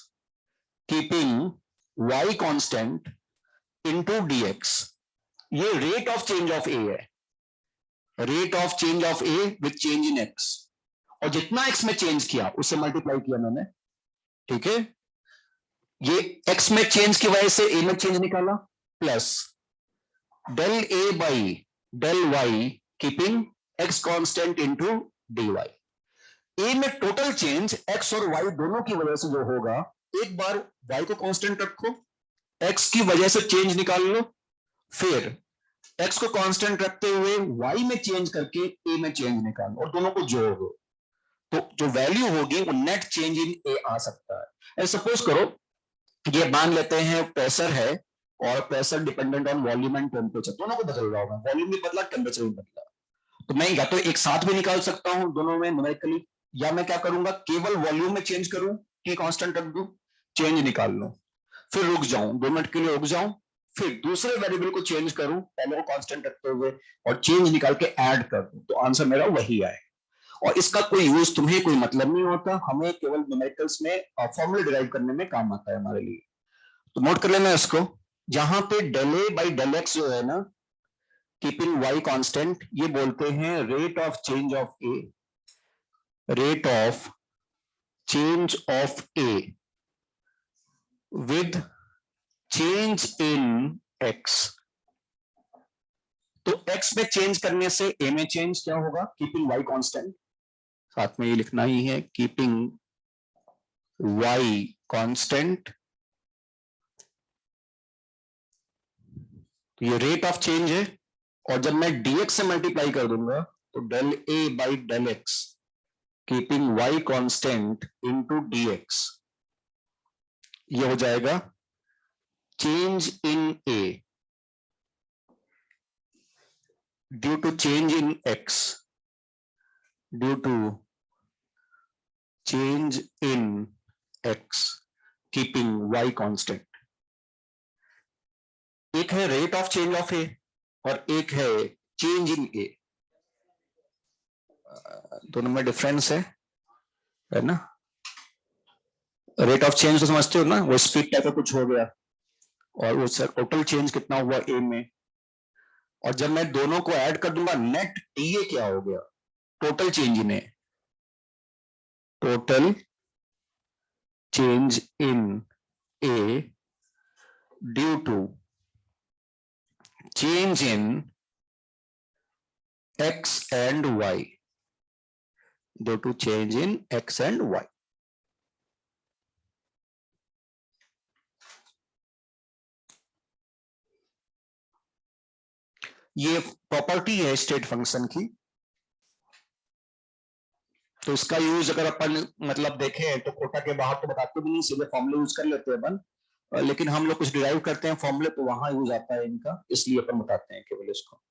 keeping Y constant into DX, ये rate of change of A है, rate of change of A with change in X, और जितना एक्स में चेंज किया उससे मल्टीप्लाई किया मैंने। ठीक है, ये एक्स में चेंज की वजह से ए में चेंज निकाला, plus del A by del Y keeping X constant into D Y. A में टोटल चेंज एक्स और वाई दोनों की वजह से जो होगा, एक बार वाई को कांस्टेंट रखो, एक्स की वजह से चेंज निकाल लो, फिर एक्स को कांस्टेंट रखते हुए वाई में चेंज करके ए में चेंज निकालो, और दोनों को जोड़ दो, तो जो वैल्यू होगी वो नेट चेंज इन ए आ सकता है। सपोज करो ये मान लेते हैं प्रेशर है, और pressure dependent on volume and temperature, दोनों को बदल रहा होगा, वॉल्यूम भी बदला टेम्परेचर भी बदला, तो मैं या तो एक साथ भी निकाल सकता हूं दोनों में न्यूमेरिकली, या मैं क्या करूंगा, केवल वॉल्यूम में चेंज करूं कि कांस्टेंट रख दूं, चेंज निकाल लूं, फिर रुक जाऊं 2 मिनट के लिए, रुक जाऊं, फिर दूसरे वेरिएबल को चेंज करूं पहले को कांस्टेंट रखते हुए और चेंज निकाल के ऐड कर दूं तो आंसर मेरा वही आए। और इसका कोई यूज तुम्हें कोई मतलब नहीं होता, हमें केवल न्यूमेरिकल्स में फॉर्मूले डिराइव करने में काम आता है हमारे लिए। तो नोट कर लेना इसको, जहां पे del A by del X जो है ना, कीपिंग वाई कांस्टेंट, ये बोलते हैं rate of change of A, rate of change of A with change in X. तो एक्स में चेंज करने से ए में चेंज क्या होगा, कीपिंग वाई कांस्टेंट, साथ में ये लिखना ही है कीपिंग वाई कांस्टेंट। तो ये रेट ऑफ चेंज है, और जब मैं dx से मल्टीप्लाई कर दूंगा तो del A by del X keeping Y constant into dx, ये हो जाएगा change in A due to change in x, due to change in x keeping Y constant. एक है rate of change of A और एक है change in ए, दोनों में डिफरेंस है ना। रेट ऑफ चेंज तो समझते हो ना, वो स्पीड टाइप का कुछ हो गया, और वो टोटल चेंज कितना हुआ ए में, और जब मैं दोनों को ऐड कर दूंगा नेट टीए क्या हो गया, total change in A, total change in A due to change in x and y, due to change in x and y। ये प्रॉपर्टी है स्टेट फंक्शन की। तो इसका यूज अगर अपन मतलब देखें तो कोटा के बाहर तो बताते भी नहीं, सीधे फॉर्मूले यूज कर लेते हैं अपन, लेकिन हम लोग कुछ डिराइव करते हैं फॉर्मूले तो वहां यूज आता है इनका, इसलिए अपन बताते हैं केवल इसको।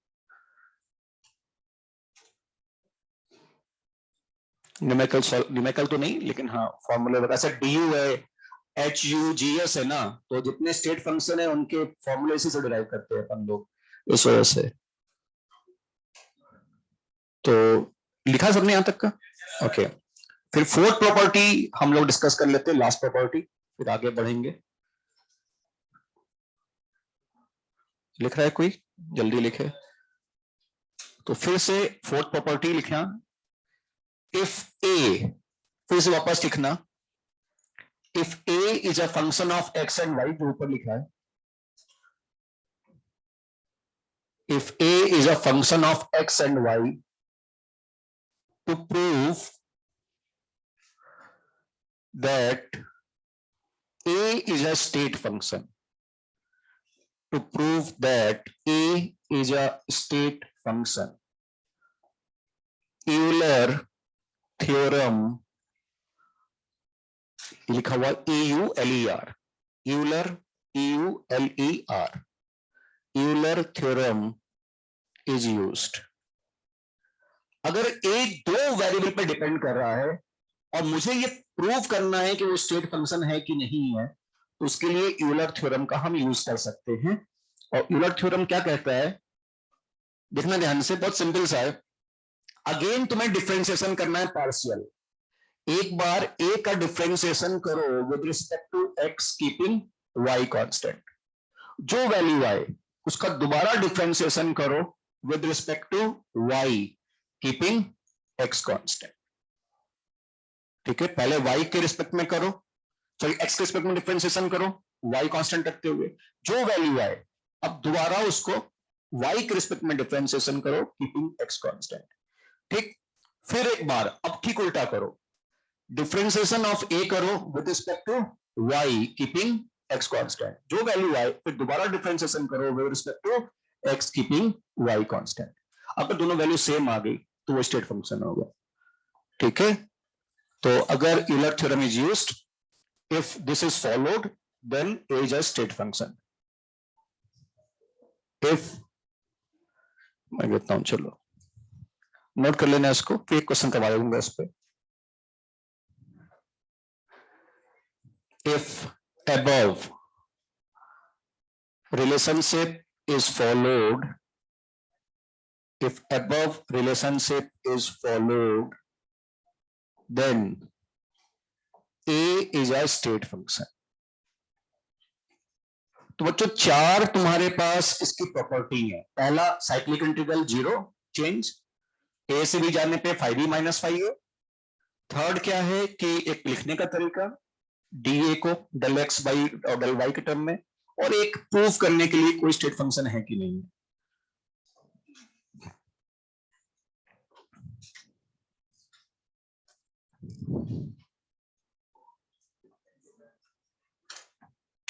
न्यूमेरिकल तो नहीं, लेकिन हाँ फॉर्मूले वैसे डी यू है, एच यू जी एस है ना, तो जितने स्टेट फंक्शन है उनके फॉर्मूले इसी से डिराइव करते हैं अपन लोग, इस वजह से। तो लिखा सबने यहां तक का, ओके। फिर फोर्थ प्रॉपर्टी हम लोग डिस्कस कर लेते हैं, लास्ट प्रॉपर्टी, फिर आगे बढ़ेंगे। लिख रहा है कोई, जल्दी लिखे। तो फिर से फोर्थ प्रॉपर्टी लिखना, इफ ए, फिर से वापस लिखना, if A is a function of X and Y, जो ऊपर लिखा है, if a is a function of x and y, to prove that a is a state function, to prove that a is a state function, Euler theorem, लिखा हुआ EULER, Euler EULER, Euler theorem is used। अगर a दो variable पे depend कर रहा है और मुझे ये प्रूव करना है कि वो स्टेट फंक्शन है कि नहीं है, तो उसके लिए यूलर थ्योरम का हम यूज कर सकते हैं। और यूलर थ्योरम क्या कहता है, देखना ध्यान से, बहुत सिंपल सा है। अगेन तुम्हें डिफरेंशिएशन करना है पार्शियल, एक बार ए का डिफरेंशिएशन करो with respect to X keeping Y constant, जो वैल्यू आए उसका दोबारा डिफरेंशिएशन करो with respect to Y keeping X constant. ठीक है, पहले y के रिस्पेक्ट में करो, सॉरी x के रिस्पेक्ट में डिफरेंशिएशन करो y कांस्टेंट रखते हुए, जो वैल्यू आए अब दोबारा उसको y के रिस्पेक्ट में डिफरेंशिएशन करो कीपिंग x कांस्टेंट। ठीक, फिर एक बार अब ठीक उल्टा करो, डिफरेंशिएशन ऑफ a करो with respect to y keeping x constant, जो वैल्यू आए फिर दोबारा डिफरेंशिएशन करो with respect to x keeping y constant. अगर दोनों वैल्यू सेम आ गई तो वो स्टेट फंक्शन होगा। ठीक है, तो अगर Euler theorem is used, if this is followed, then A is a state function. If, मैं कहता हूं, चलो नोट कर लेना इसको, फिर एक क्वेश्चन करवा दूंगा इस पे। If above relationship is followed, if above relationship is followed, then A is a state function. तो बच्चों चार तुम्हारे पास इसकी प्रॉपर्टी है. पहला साइक्लिक इंटीग्रल जीरो चेंज, ए से भी जाने पे 5e माइनस 5 है. थर्ड क्या है कि एक लिखने का तरीका डीए को डेल एक्स बाई और डेल वाई के टर्म में, और एक प्रूफ करने के लिए कोई स्टेट फंक्शन है कि नहीं.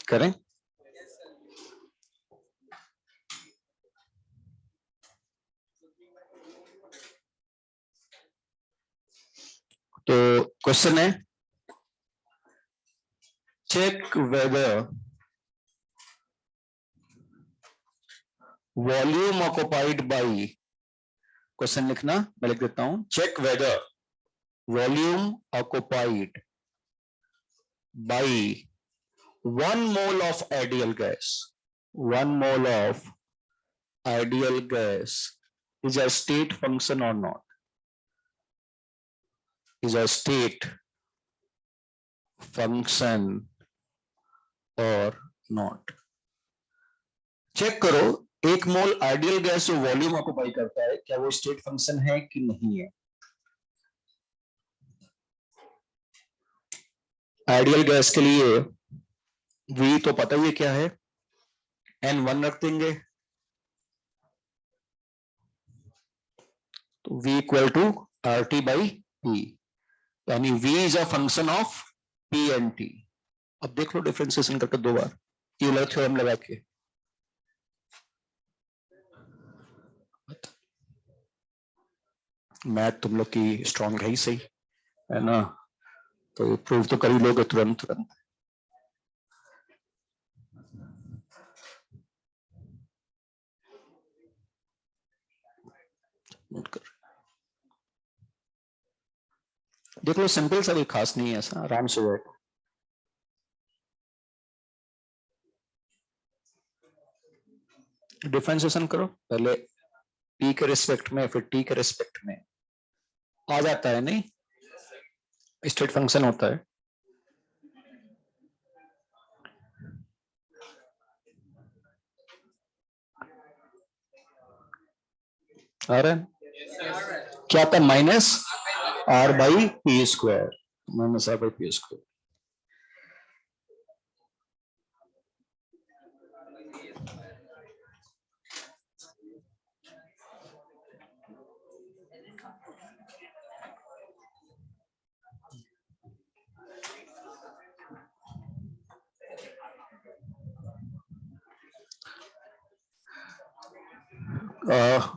करें. तो क्वेश्चन है check whether volume occupied by, question लिखना मैं लिख देता हूं, check whether volume occupied by 1 mole of ideal gas, 1 mole of ideal gas is a state function or not, is a state function or not. Check करो एक mole ideal gas जो volume occupy करता है क्या वो state function है कि नहीं है. आइडियल गैस के लिए V तो पता ही है क्या है, N1 रख देंगे तो V equal to RT by P, यानी V is a function of P and T. अब देख लो डिफरेंशिएशन करके दो बार यूलर थ्योरम लगा के. मैथ तुम लोग की स्ट्रॉन्ग है ही सही है ना, तो प्रूव तो कर ही लोगे तुरंत तुरंत. देख लो सिंपल सा, कोई खास नहीं है ऐसा, आराम से बैठ. डिफरेंशिएशन करो पहले P के रिस्पेक्ट में फिर T के रिस्पेक्ट में, आ जाता है नहीं, स्टेट फंक्शन होता है. आ रहा है क्या था, minus R by P square, minus R by P square.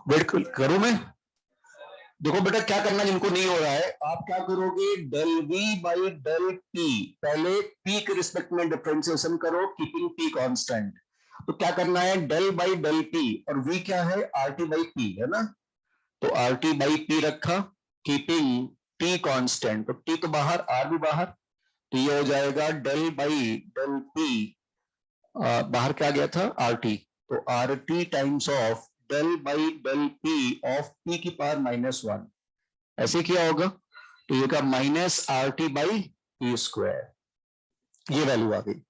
Wait करूं मैं. देखो बेटा क्या करना जिनको नहीं हो रहा है, आप क्या करोगे, del V by del P, पहले P के रिस्पेक्ट में डिफरेंशिएशन करो कीपिंग P कांस्टेंट. तो क्या करना है, डेल बाई डेल P और V क्या है, RT बाई P है ना, तो RT बाई P रखा कीपिंग T कांस्टेंट, तो T तो बाहर R भी बाहर, तो ये हो जाएगा डेल बाई डेल P, बाहर क्या गया था RT, तो RT times of del by del P of P की पावर -1, ऐसे किया होगा, तो ये का minus RT by P square. ये वैल्यू आ गई.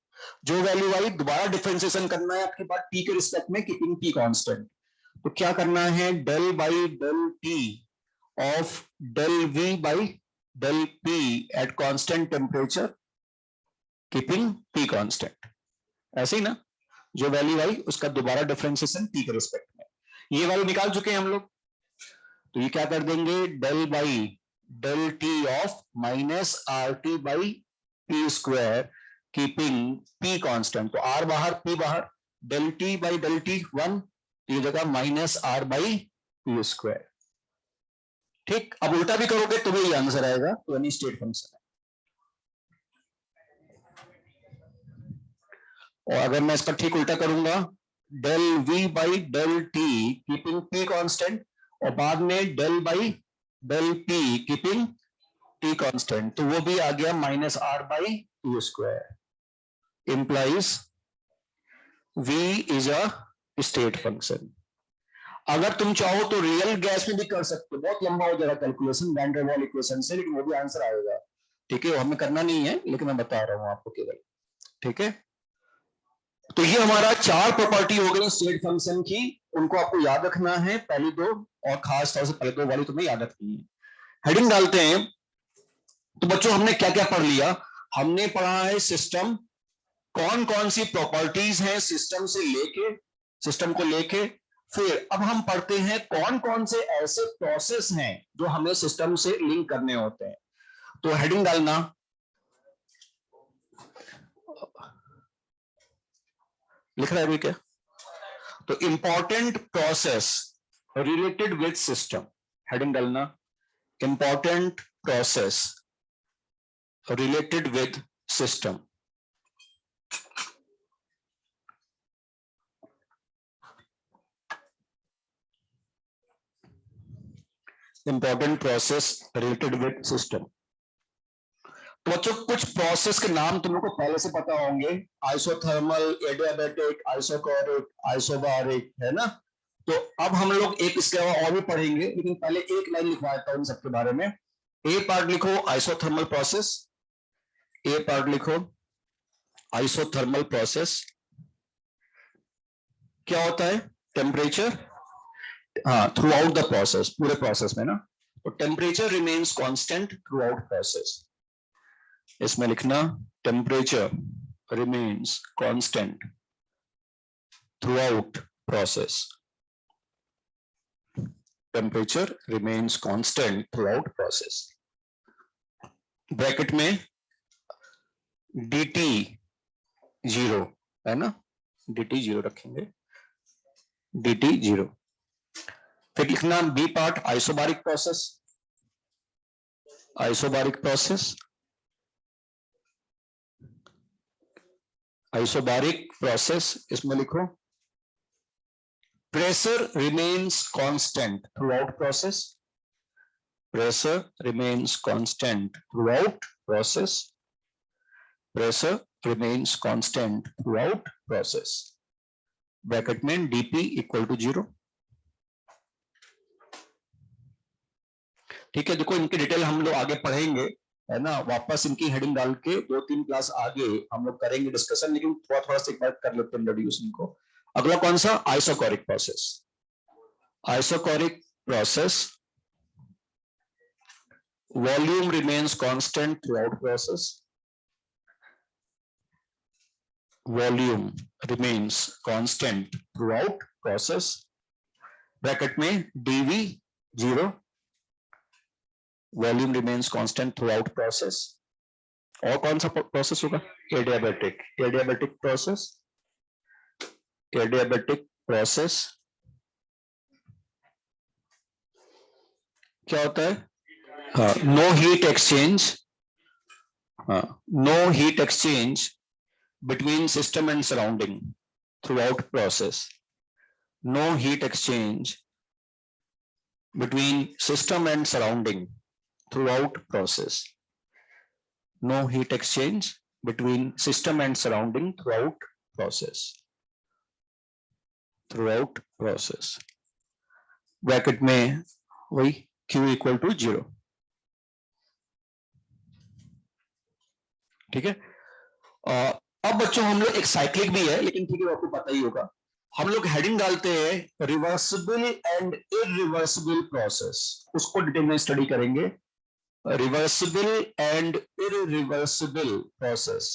जो वैल्यू आई दोबारा डिफरेंशिएशन करना है आपके पास T के रिस्पेक्ट में कीपिंग T कांस्टेंट, तो क्या करना है, del by del T of del V by del P at constant temperature keeping T constant, ऐसे ही ना, जो वैल्यू आई उसका दोबारा डिफरेंशिएशन T के रिस्पेक्ट में. ये वैल्यू निकाल चुके हैं हम लोग, तो ये क्या कर देंगे, del by del T of minus RT by P square keeping P constant, तो R बाहर P बाहर, del T by del T 1, ये जगह minus R by P square. ठीक, अब उल्टा भी करोगे तो भी ये आंसर आएगा, तो यानी स्टेट फंक्शन है. और अगर मैं इसका ठीक उल्टा करूंगा, del V by del T keeping P constant, और बाद में del by del P keeping T constant, तो वो भी आ गया minus R by P square, implies V is a state function. अगर तुम चाहो तो रियल गैस में भी कर सकते हो, बहुत लंबा हो जाएगा calculation van der Waals equation से, लेकिन वो भी आंसर आएगा। ठीक है, हमें करना नहीं है, लेकिन मैं बता रहा हूं आपको केवल। ठीक है, तो ये हमारा 4 प्रॉपर्टी हो गई स्टेट फंक्शन की, उनको आपको याद रखना है, पहली 2 और खास तौर से पहले 2 वाली तुम्हें याद रखनी है। हेडिंग डालते हैं। तो बच्चों हमने क्या क्या पढ़ लिया? हमने पढ़ा है सिस्टम, कौन कौन सी प्रॉपर्टीज हैं सिस्टम से लेके, सिस्टम को लेके। फिर अब हम पढ़ते हैं कौन कौन से ऐसे प्रोसेस हैं जो हमें सिस्टम से लिंक करने होते हैं। तो हेडिंग डालना, लिख रहा है अभी क्या? तो important process related with system, heading डालना important process related with system. Important process related with system. तो बच्चों कुछ प्रोसेस के नाम तुम लोग को पहले से पता होंगे, आइसोथर्मल, एडियाबैटिक, आइसोकोरिक, आइसोबारिक, है ना। तो अब हम लोग एक इसके अलावा और भी पढ़ेंगे, लेकिन पहले एक लाइन लिखवाता हूं इन सबके बारे में। ए पार्ट लिखो आइसोथर्मल प्रोसेस, ए पार्ट लिखो आइसोथर्मल प्रोसेस। क्या होता है? टेम्परेचर, हाँ, थ्रू आउट द प्रोसेस, पूरे प्रोसेस में ना। तो temperature remains constant throughout process, इसमें लिखना temperature remains constant throughout process, temperature remains constant throughout process. Bracket में dt 0 है ना, dt 0 रखेंगे, dt 0। फिर लिखना B part isobaric process, isobaric process, isobaric process, इसमें लिखो pressure remains constant throughout process, pressure remains constant throughout process, pressure remains constant throughout process, bracket में dp equal to 0। ठीक है, देखो इनकी डिटेल हम लोग आगे पढ़ेंगे, है ना, वापस इनकी हेडिंग डाल के 2-3 क्लास आगे हम लोग करेंगे डिस्कशन, लेकिन थोड़ा थोड़ा सा एक बार कर लेते हैं इंट्रोड्यूस इनको। अगला कौन सा? Isochoric process, isochoric process, volume remains constant throughout process, volume remains constant throughout process, bracket में dv 0, volume remains constant throughout process। और कौन सा प्रोसेस होगा? Adiabatic, adiabatic process, adiabatic process क्या होता है? हाँ, नो हीट एक्सचेंज, हाँ, no heat exchange between system and surrounding throughout process, no heat exchange between system and surrounding throughout process, no heat exchange between system and surrounding throughout process, throughout process, bracket में वही Q equal to 0। ठीक है, अब बच्चों हम लोग एक cyclic भी है, लेकिन ठीक है आपको पता ही होगा, हम लोग हेडिंग डालते हैं रिवर्सिबल एंड इरिवर्सिबल प्रोसेस, उसको डिटेल में स्टडी करेंगे। Reversible and irreversible process,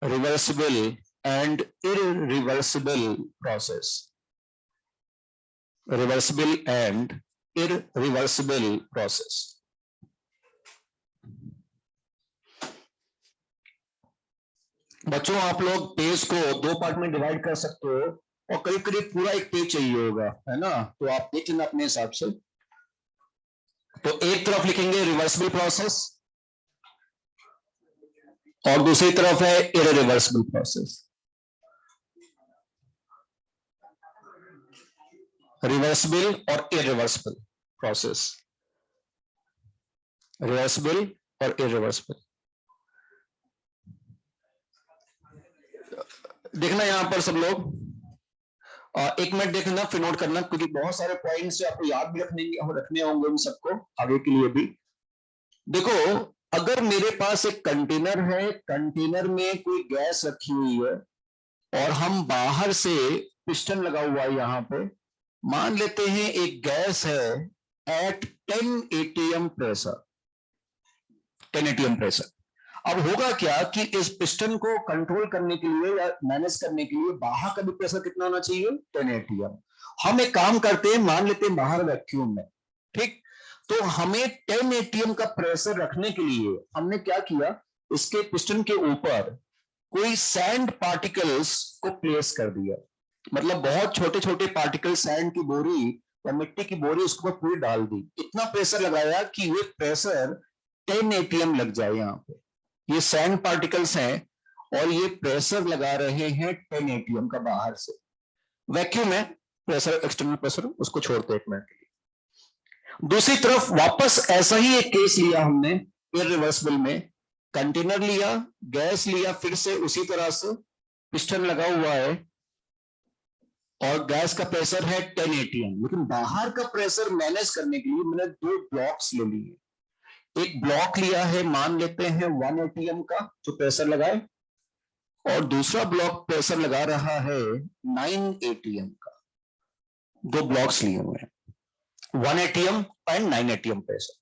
reversible and irreversible process, reversible and irreversible process. बच्चों आप लोग पेज को 2 पार्ट में डिवाइड कर सकते हो, और करीब करीब पूरा एक पेज चाहिए होगा, है ना, तो आप देख लेना अपने हिसाब से। तो एक तरफ लिखेंगे रिवर्सिबल प्रोसेस और दूसरी तरफ है इरिवर्सिबल प्रोसेस, रिवर्सिबल और इरिवर्सिबल प्रोसेस, रिवर्सिबल और इरिवर्सिबल। देखना यहां पर सब लोग, एक मिनट देखना फिर नोट करना, क्योंकि बहुत सारे पॉइंट्स आपको याद भी रखने होंगे उन सबको आगे के लिए भी। देखो, अगर मेरे पास एक कंटेनर है, कंटेनर में कोई गैस रखी हुई है और हम बाहर से पिस्टन लगा हुआ है यहां पे, मान लेते हैं एक गैस है at 10 atm pressure, 10 atm pressure. अब होगा क्या कि इस पिस्टन को कंट्रोल करने के लिए या मैनेज करने के लिए बाहर का भी प्रेशर कितना होना चाहिए, 10 एटीएम। हम एक काम करते हैं, मान लेते हैं बाहर वैक्यूम में, ठीक। तो हमें 10 एटीएम का प्रेशर रखने के लिए हमने क्या किया, इसके पिस्टन के ऊपर कोई सैंड पार्टिकल्स को प्लेस कर दिया, मतलब बहुत छोटे छोटे पार्टिकल सैंड की बोरी या मिट्टी की बोरी उसको पूरी डाल दी, इतना प्रेशर लगाया कि ये प्रेशर 10 एटीएम लग जाए। यहाँ पे ये सैंड पार्टिकल्स हैं और ये प्रेशर लगा रहे हैं 10 एटीएम का बाहर से। वैक्यूम है, प्रेशर एक्सटर्नल प्रेशर, उसको छोड़ते हैं एक मिनट के लिए। दूसरी तरफ वापस ऐसा ही एक केस लिया हमने इररिवर्सिबल में, कंटेनर लिया, गैस लिया, फिर से उसी तरह से पिस्टन लगा हुआ है और गैस का प्रेशर है 10 एटीएम, लेकिन बाहर का प्रेशर मैनेज करने के लिए मैंने दो ब्लॉक्स ले लिए। एक ब्लॉक लिया है, मान लेते हैं 1 एटीएम का जो प्रेशर लगाए, और दूसरा ब्लॉक प्रेशर लगा रहा है 9 एटीएम का। दो ब्लॉक्स लिए हुए हैं, 1 एटीएम एंड 9 एटीएम प्रेशर।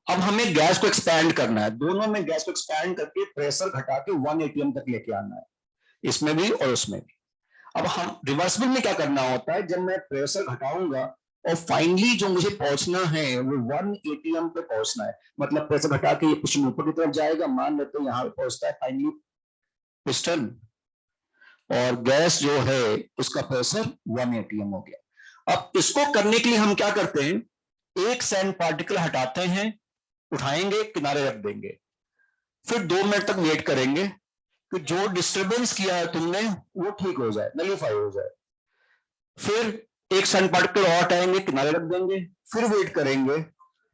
अब हमें गैस को एक्सपैंड करना है, दोनों में गैस को एक्सपैंड करके प्रेशर घटा के 1 एटीएम तक लेके आना है, इसमें भी और उसमें भी। अब हम रिवर्सिबल में क्या करना होता है, जब मैं प्रेशर घटाऊंगा और फाइनली जो मुझे पहुंचना है वो 1 एटीएम पे पहुंचना है, मतलब प्रेशर घटा के ये पिस्टन ऊपर की तरफ जाएगा, मान लेते हैं यहां पे पहुंचता है फाइनली पिस्टन, और गैस जो है उसका प्रेशर 1 एटीएम हो गया। अब इसको करने के लिए हम क्या करते हैं, एक सैंड पार्टिकल हटाते हैं, उठाएंगे, किनारे रख देंगे, फिर 2 मिनट तक वेट करेंगे कि जो डिस्टर्बेंस किया है तुमने वो ठीक हो जाए, नलीफाई हो जाए। फिर एक सैंड पार्टिकल और हटाएंगे, किनारे रख देंगे, फिर वेट करेंगे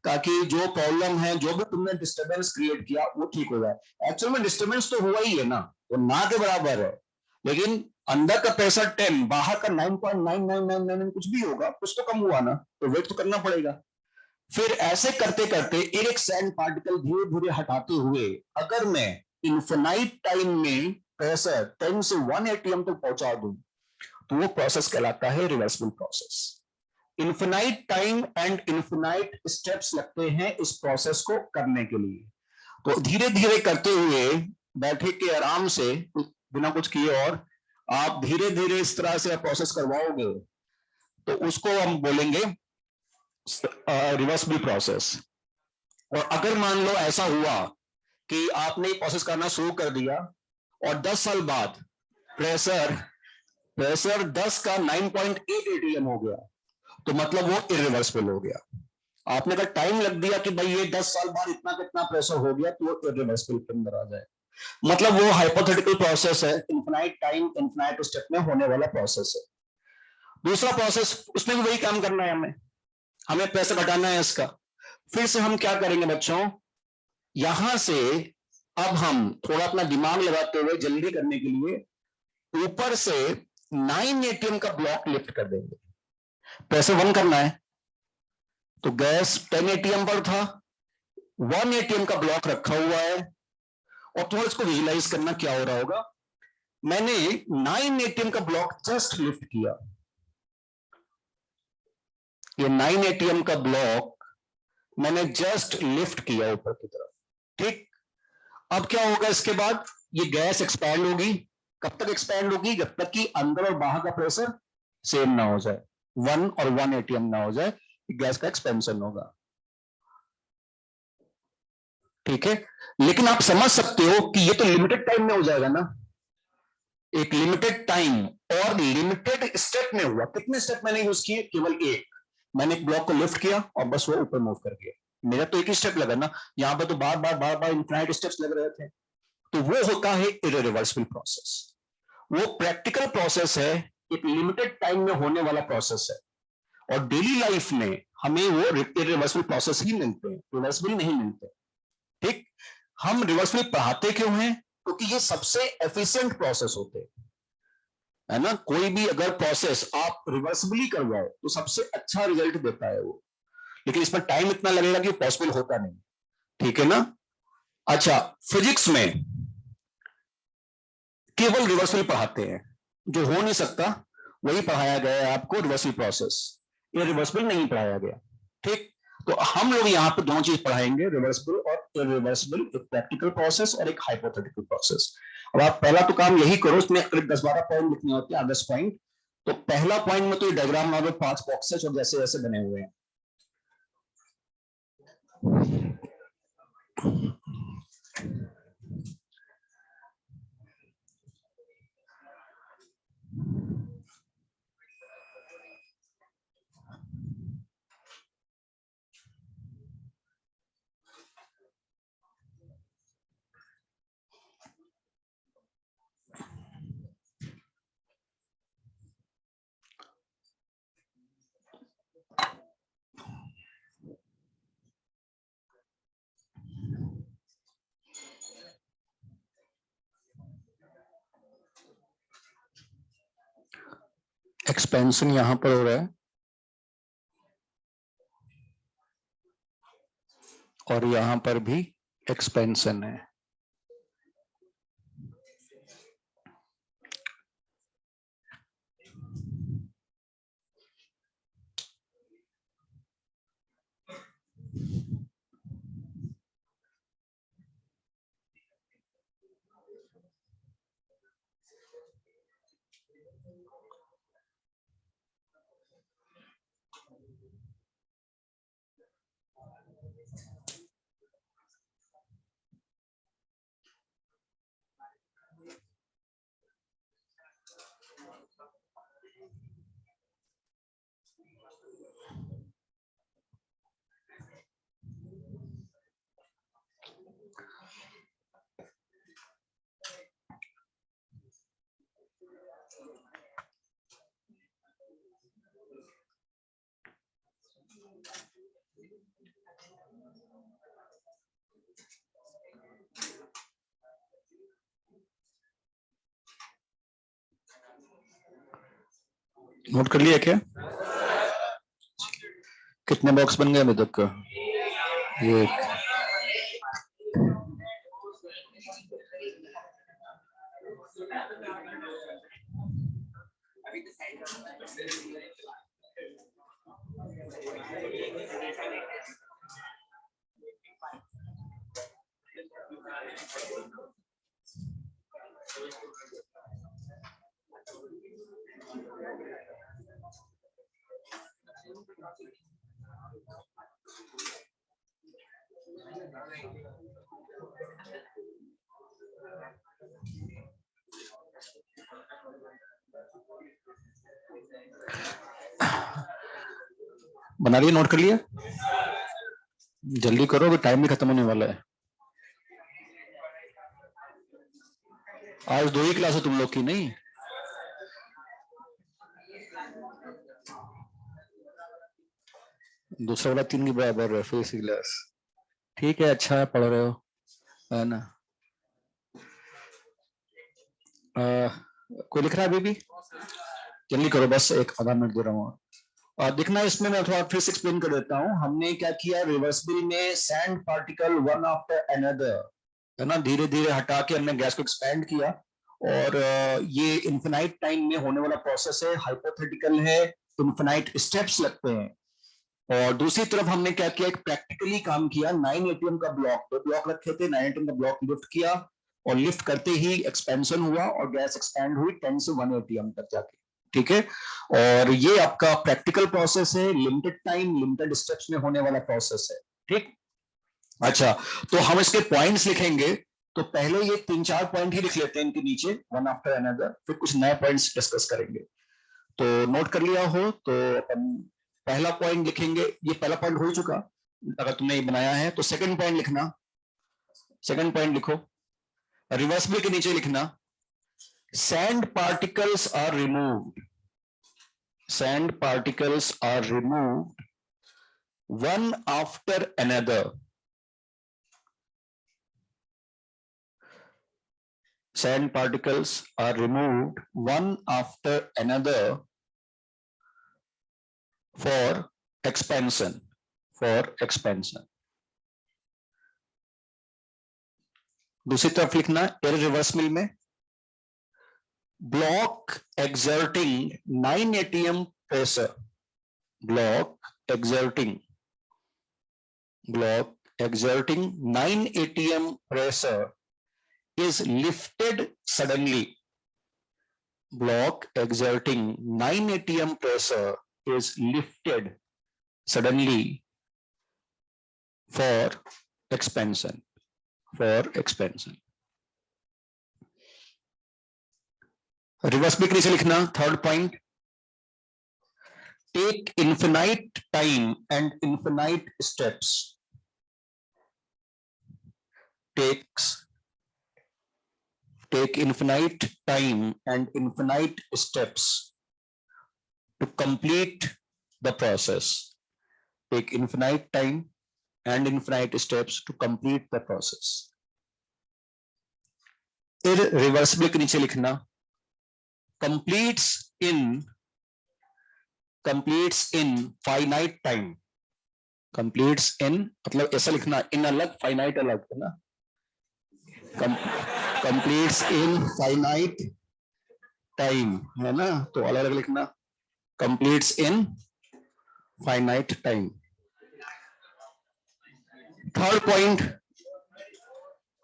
ताकि जो प्रॉब्लम है, जो भी तुमने डिस्टर्बेंस क्रिएट किया वो ठीक हो जाए। एक्चुअल में डिस्टर्बेंस तो हुआ ही है ना, वो ना के बराबर है, लेकिन अंदर का प्रेशर 10, बाहर का 9.9999 कुछ भी होगा, कुछ तो कम हुआ ना, तो वेट तो करना पड़ेगा। फिर ऐसे करते करते एक सैंड पार्टिकल धीरे धीरे हटाते हुए अगर मैं इन्फिनाइट टाइम में प्रेशर 10 से 1 एटीएम तक पहुंचा दूं, तो वो प्रोसेस कहलाता है reversible process. Infinite time and infinite steps लगते हैं इस प्रोसेस को करने के लिए। तो धीरे धीरे करते हुए बैठे के आराम से बिना कुछ किए और आप धीरे धीरे इस तरह से प्रोसेस करवाओगे तो उसको हम बोलेंगे रिवर्सिबल प्रोसेस। और अगर मान लो ऐसा हुआ कि आपने प्रोसेस करना शुरू कर दिया और 10 साल बाद प्रेशर प्रेशर 10 का 9.8 एटीएम हो गया, तो मतलब वो इरिवर्सिबल हो गया। आपने अगर टाइम लग दिया कि भाई ये 10 साल बाद इतना कितना प्रेशर हो गया, तो वो इरिवर्सिबल के अंदर आ जाए, मतलब वो हाइपोथेटिकल प्रोसेस है, इन्फिनाइट टाइम इन्फिनाइट स्टेप में होने वाला प्रोसेस है। दूसरा प्रोसेस, उसमें भी वही काम करना है, हमें प्रेशर घटाना है इसका। फिर से हम क्या करेंगे बच्चों, यहां से अब हम थोड़ा अपना दिमाग लगाते हुए जल्दी करने के लिए ऊपर से 9 एटीएम का ब्लॉक लिफ्ट कर देंगे, प्रेशर 1 करना है, तो गैस 10 एटीएम पर था, 1 एटीएम का ब्लॉक रखा हुआ है, और थोड़ा इसको विजुलाइज करना क्या हो रहा होगा। मैंने 9 एटीएम का ब्लॉक जस्ट लिफ्ट किया, ये 9 एटीएम का ब्लॉक मैंने जस्ट लिफ्ट किया ऊपर की तरफ, ठीक। अब क्या होगा इसके बाद, ये गैस एक्सपैंड होगी, कब तक एक्सपैंड होगी, जब तक कि अंदर और बाहर का प्रेशर सेम ना हो जाए, 1 और 1 एटीएम ना हो जाए, गैस का एक्सपेंशन होगा, ठीक है। लेकिन आप समझ सकते हो कि ये तो लिमिटेड टाइम में हो जाएगा ना, एक लिमिटेड टाइम और लिमिटेड स्टेप में हुआ। कितने स्टेप मैंने यूज किए, केवल एक, मैंने एक ब्लॉक को लिफ्ट किया और बस वो ऊपर मूव कर गया, मेरा तो एक ही स्टेप लगा ना, यहां पर तो बार बार इन्फिनाइट स्टेप्स लग रहे थे। तो वो होता है इरिवर्सिबल प्रोसेस, वो प्रैक्टिकल प्रोसेस है, एक लिमिटेड टाइम में होने वाला प्रोसेस है, और डेली लाइफ में हमें वो इरिवर्सिबल प्रोसेस ही मिलते हैं, रिवर्सिबल नहीं मिलते, ठीक। हम रिवर्सिबल पढ़ाते क्यों हैं, क्योंकि ये सबसे एफिशिएंट प्रोसेस होते हैं, है ना। कोई भी अगर प्रोसेस आप रिवर्सिबली करवाओ तो सबसे अच्छा रिजल्ट देता है वो, लेकिन इसमें टाइम इतना लगेगा कि पॉसिबल होता नहीं, ठीक है ना। अच्छा, फिजिक्स में केवल रिवर्सल पढ़ाते हैं, जो हो नहीं सकता वही पढ़ाया गया है आपको, रिवर्सल प्रोसेस, ये रिवर्सिबल नहीं पढ़ाया गया, ठीक। तो हम लोग यहाँ पे दोनों चीज पढ़ाएंगे, रिवर्सिबल और इरिवर्सिबल, एक प्रैक्टिकल प्रोसेस और एक हाइपोथेटिकल प्रोसेस। अब आप पहला तो काम यही करो, इसमें करीब 10-12 पॉइंट लिखने होते हैं, 10 पॉइंट। तो पहला पॉइंट में तो ये डायग्राम में 5 बॉक्सेस और जैसे जैसे बने हुए हैं। एक्सपेंशन यहां पर हो रहा है और यहां पर भी एक्सपेंशन है। नोट कर लिया क्या? कितने बॉक्स बन गए अभी तक का? ये बना लिया, नोट कर लिया? जल्दी करो, अभी टाइम भी खत्म होने वाला है। आज 2 ही क्लास है तुम लोग की, नहीं? दूसरा वाला 3 के बराबर है, फिर इसी क्लास। ठीक है, अच्छा है, पढ़ रहे हो, है ना। कोई लिख रहा है अभी भी? जल्दी करो, बस एक आधा मिनट दे रहा हूँ। देखना, इसमें मैं थोड़ा फिर से एक्सप्लेन कर देता हूँ। हमने क्या किया, रिवर्सिबल में sand particle one after another, है ना, धीरे धीरे हटा के हमने गैस को एक्सपैंड किया, और ये इन्फिनाइट टाइम में होने वाला प्रोसेस है। हाइपोथेटिकल है, इन्फिनाइट स्टेप्स लगते हैं। और दूसरी तरफ हमने क्या किया, एक प्रैक्टिकली काम किया। 9 एटीएम का ब्लॉक, 2 ब्लॉक रखे थे, 9 एटीएम का ब्लॉक लिफ्ट किया, और लिफ्ट करते ही एक्सपेंशन हुआ और गैस एक्सपैंड हुई 10 से 1 एटीएम तक जाके, ठीक है। और ये आपका प्रैक्टिकल प्रोसेस है, लिमिटेड टाइम लिमिटेड स्टेप्स में होने वाला प्रोसेस है, ठीक। अच्छा, तो हम इसके पॉइंट्स लिखेंगे। तो पहले ये 3-4 पॉइंट ही लिख लेते हैं इनके नीचे, वन आफ्टर अनदर, फिर कुछ नए पॉइंट्स डिस्कस करेंगे। तो नोट कर लिया हो तो अपन पहला पॉइंट लिखेंगे। ये पहला पॉइंट हो चुका, अगर तुमने ये बनाया है तो सेकंड पॉइंट लिखना। सेकंड पॉइंट लिखो, रिवर्सिबल के नीचे लिखना, sand particles are removed, sand particles are removed one after another sand particles are removed one after another for expansion. दूसरी तरफ लिखना irreversible में block exerting 9 atm pressure, block exerting 9 atm pressure is lifted suddenly. Block exerting 9 atm pressure is lifted suddenly for expansion. Reverse भी नीचे लिखना. Third point, take infinite time and infinite steps. Take infinite time and infinite steps to complete the process. Take infinite time and infinite steps to complete the process. Irreversible के नीचे लिखना completes in finite time. Completes in मतलब ऐसा लिखना, in अलग finite अलग है ना. completes in finite time है ना, तो अलग अलग लिखना. completes in finite time. Third point,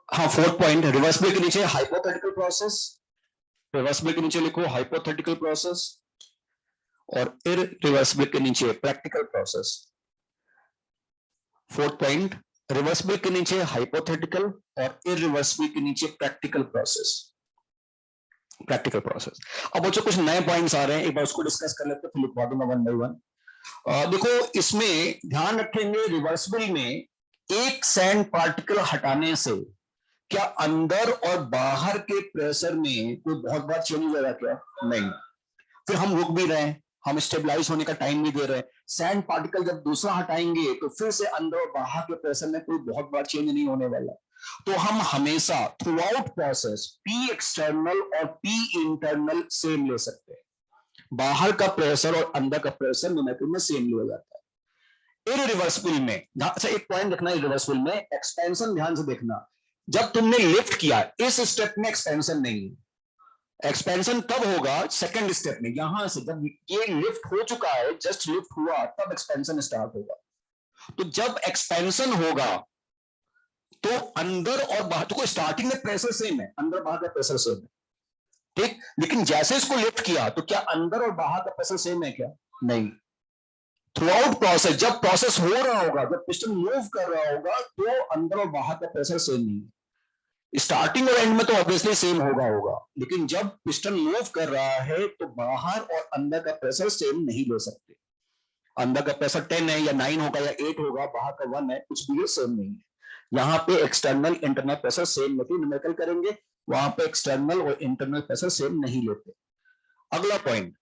हाँ फोर्थ पॉइंट, रिवर्सिबल के नीचे हाइपोथेटिकल प्रोसेस. रिवर्सिबल के नीचे लिखो हाइपोथेटिकल प्रोसेस और इररिवर्सिबल के नीचे practical process. Fourth point, reversible के नीचे हाइपोथेटिकल और इररिवर्सिबल के नीचे प्रैक्टिकल प्रोसेस. अब बच्चों कुछ नए पॉइंट्स आ रहे हैं, एक बार उसको डिस्कस कर लेते हैं, फिर लिखवा दूंगा वन बाय वन. देखो इसमें ध्यान रखेंगे, रिवर्सिबल में एक सैंड पार्टिकल हटाने से क्या अंदर और बाहर के प्रेशर में कोई बहुत बार चेंज हो जाएगा क्या? नहीं. फिर हम रुक भी रहे हैं, हम स्टेबलाइज होने का टाइम भी दे रहे हैं. सैंड पार्टिकल जब दूसरा हटाएंगे तो फिर से अंदर और बाहर के प्रेशर में कोई बहुत बार चेंज नहीं होने वाला. तो हम हमेशा through out process P external और पी इंटरनल सेम ले सकते हैं. बाहर का प्रेशर और अंदर का प्रेशर न्यूमेरिकल में सेम लिया जाता है. इररिवर्सिबल में अच्छा एक पॉइंट देखना, इररिवर्सिबल में एक्सपेंशन ध्यान से देखना. जब तुमने लिफ्ट किया इस स्टेप में एक्सपेंशन नहीं है. एक्सपेंशन कब होगा? सेकंड स्टेप में. यहां से जब ये लिफ्ट हो चुका है, जस्ट लिफ्ट हुआ, तब एक्सपेंशन स्टार्ट होगा. तो जब एक्सपेंशन होगा तो अंदर और बाहर, तो स्टार्टिंग में प्रेशर सेम है, अंदर बाहर का प्रेशर सेम है, ठीक. लेकिन जैसे इसको लिफ्ट किया तो क्या अंदर और बाहर का प्रेशर सेम है क्या? नहीं. थ्रू आउट प्रोसेस, जब प्रोसेस हो रहा होगा, जब पिस्टन मूव कर रहा होगा, तो अंदर और बाहर का प्रेशर सेम नहीं है. स्टार्टिंग और एंड में तो ऑब्वियसली सेम होगा, लेकिन जब पिस्टन मूव कर रहा है तो बाहर और अंदर का प्रेशर सेम नहीं ले सकते. अंदर का प्रेशर 10 है या 9 होगा या 8 होगा, बाहर का 1 है, कुछ भी सेम नहीं है. यहाँ पे एक्सटर्नल इंटरनल प्रेशर सेम लेते, न्यूमेरिकल करेंगे, वहां पे एक्सटर्नल और इंटरनल प्रेशर सेम नहीं लेते. अगला पॉइंट,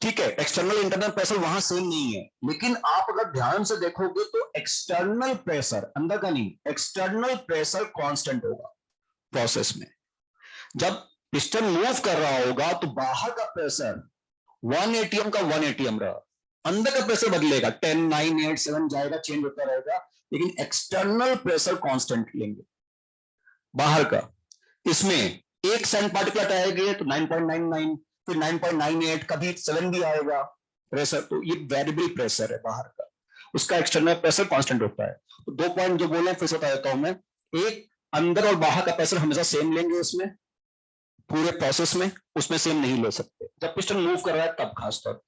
ठीक है, एक्सटर्नल इंटरनल प्रेशर वहां सेम नहीं है, लेकिन आप अगर ध्यान से देखोगे तो एक्सटर्नल प्रेशर, अंदर का नहीं, एक्सटर्नल प्रेशर कांस्टेंट होगा प्रोसेस में. जब पिस्टन मूव कर रहा होगा तो बाहर का प्रेशर 1 एटीएम का 1 एटीएम रहा, अंदर का प्रेशर बदलेगा, 10, 9, 8, 7 जाएगा, चेंज होता रहेगा, लेकिन एक्सटर्नल प्रेशर कांस्टेंट लेंगे बाहर का. इसमें एक सैंड पार्टिकल हटाएंगे तो 9.99, फिर 9.98, कभी 7 भी आएगा प्रेशर. तो ये वेरिएबल प्रेशर है बाहर का, उसका एक्सटर्नल प्रेशर कांस्टेंट होता है. तो दो पॉइंट जो बोले फिर से बता देता हूं मैं. एक, अंदर और बाहर का प्रेशर हमेशा सेम लेंगे, इसमें पूरे प्रोसेस में, उसमें सेम नहीं ले सकते. जब पिस्टन मूव कर रहा है तब खासतौर,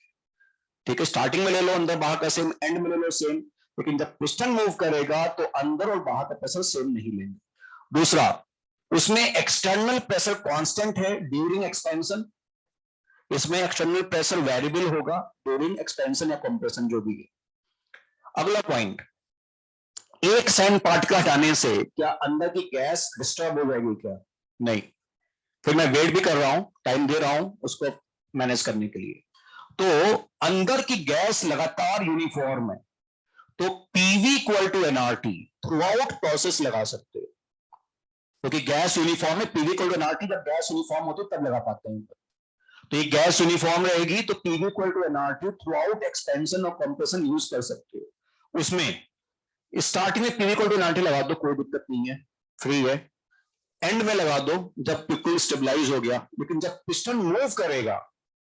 ठीक है, स्टार्टिंग में ले लो अंदर बाहर का सेम, एंड में ले लो सेम, लेकिन जब पिस्टन मूव करेगा तो अंदर और बाहर का प्रेशर सेम नहीं लेंगे. दूसरा, उसमें एक्सटर्नल प्रेशर कांस्टेंट है ड्यूरिंग एक्सपेंशन, इसमें एक्सटर्नल प्रेशर वेरिएबल होगा ड्यूरिंग एक्सपेंशन या कंप्रेशन जो भी है. अगला पॉइंट, एक सैंड पार्टिकल हटाने से क्या अंदर की गैस डिस्टर्ब हो जाएगी क्या? नहीं. फिर मैं वेट भी कर रहा हूं, टाइम दे रहा हूं उसको मैनेज करने के लिए. तो अंदर की गैस लगातार यूनिफॉर्म है, तो PV equal to nRT throughout process लगा सकते हो. क्योंकि गैस यूनिफॉर्म है, पीवी इक्वल टू एनआरटी जब गैस यूनिफॉर्म होती है तब लगा पाते हैं। तो ये गैस यूनिफॉर्म रहेगी तो PV equal to nRT throughout expansion और कंप्रेशन यूज कर सकते हो। उसमें स्टार्टिंग में पीवी इक्वल टू एनआरटी लगा दो, कोई दिक्कत नहीं है, फ्री है। एंड में लगा दो जब बिल्कुल स्टेबलाइज हो गया, लेकिन जब पिस्टन मूव करेगा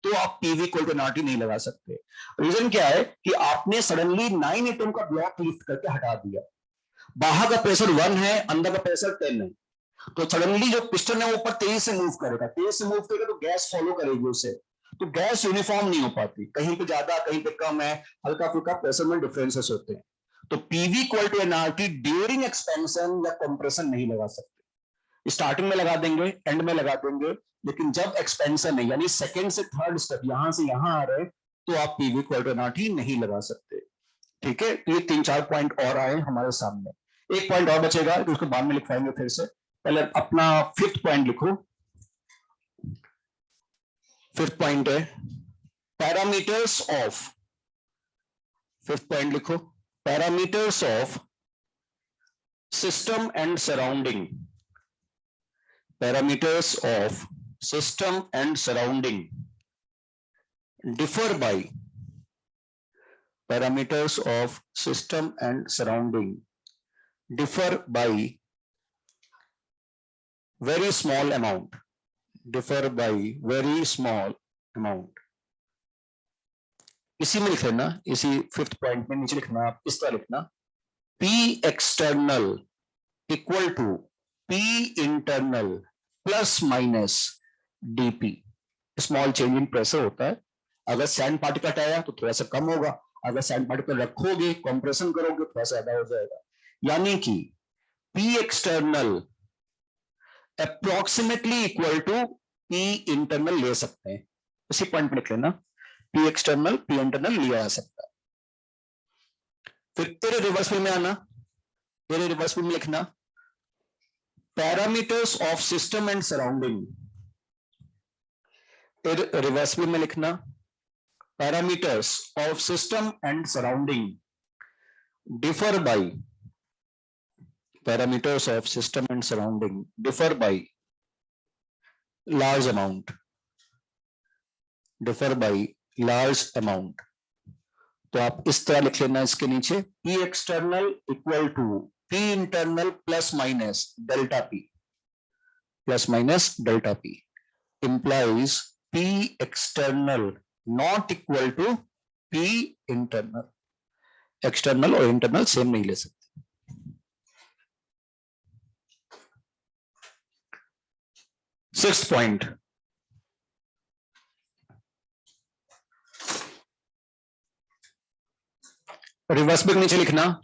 तो आप पीवी इक्वल टू एनआरटी नहीं लगा सकते। रीजन क्या है कि आपने सडनली 9 एटम का ब्लॉक लिफ्ट करके हटा दिया, बाहर का प्रेशर 1 है, अंदर का प्रेशर 10 है, तो सडनली जो पिस्टन है वो ऊपर तेजी से मूव करेगा, तेजी से मूव करेगा तो गैस फॉलो करेगी उसे, तो गैस यूनिफॉर्म नहीं हो पाती, कहीं पे ज्यादा कहीं पे कम है, हल्का फुल्का प्रेशर में डिफरेंसेस होते हैं। तो PV equal to nRT during expansion या कंप्रेशन नहीं लगा सकते। स्टार्टिंग में लगा देंगे, एंड में लगा देंगे, लेकिन जब एक्सपेंशन है यानी सेकेंड से थर्ड स्टेप यहां से यहां आ रहे तो आप पीवी इक्वल टू एनआरटी नहीं लगा सकते। ठीक है, ये 3-4 पॉइंट और आए हमारे सामने, एक पॉइंट और बचेगा तो उसको बाद में लिखवाएंगे फिर से। पहले अपना फिफ्थ पॉइंट लिखो। फिफ्थ पॉइंट है पैरामीटर्स ऑफ, फिफ्थ पॉइंट लिखो, parameters of system and surrounding, parameters of system and surrounding differ by, parameters of system and surrounding differ by very small amount, differ by very small amount। इसी में लिख लेना, इसी fifth point में नीचे लिखना, आप इस तरह लिखना, P external equal to P internal plus minus dP। Small change in pressure होता है, अगर सैंड पार्टिकल हटाया तो थोड़ा सा कम होगा, अगर सैंड पार्टिकल रखोगे कंप्रेशन करोगे थोड़ा सा ज्यादा हो जाएगा, यानी कि P external approximately equal to P internal ले सकते हैं। उसी पॉइंट पे लिख लेना, P एक्सटर्नल P इंटरनल लिया जा सकता है। फिर तेरे रिवर्सल में आना, तेरे रिवर्सल में लिखना parameters of system and surrounding, तेरे रिवर्सल में लिखना parameters of system and surrounding differ by, parameters of system and surrounding differ by large amount, differ by large amount। तो आप इस तरह लिख लेना इसके नीचे, P external equal to P internal plus minus delta P, plus minus delta P implies P external not equal to P internal। External और internal same नहीं ले सकते। सिक्स्थ पॉइंट, रिवर्स में नीचे लिखना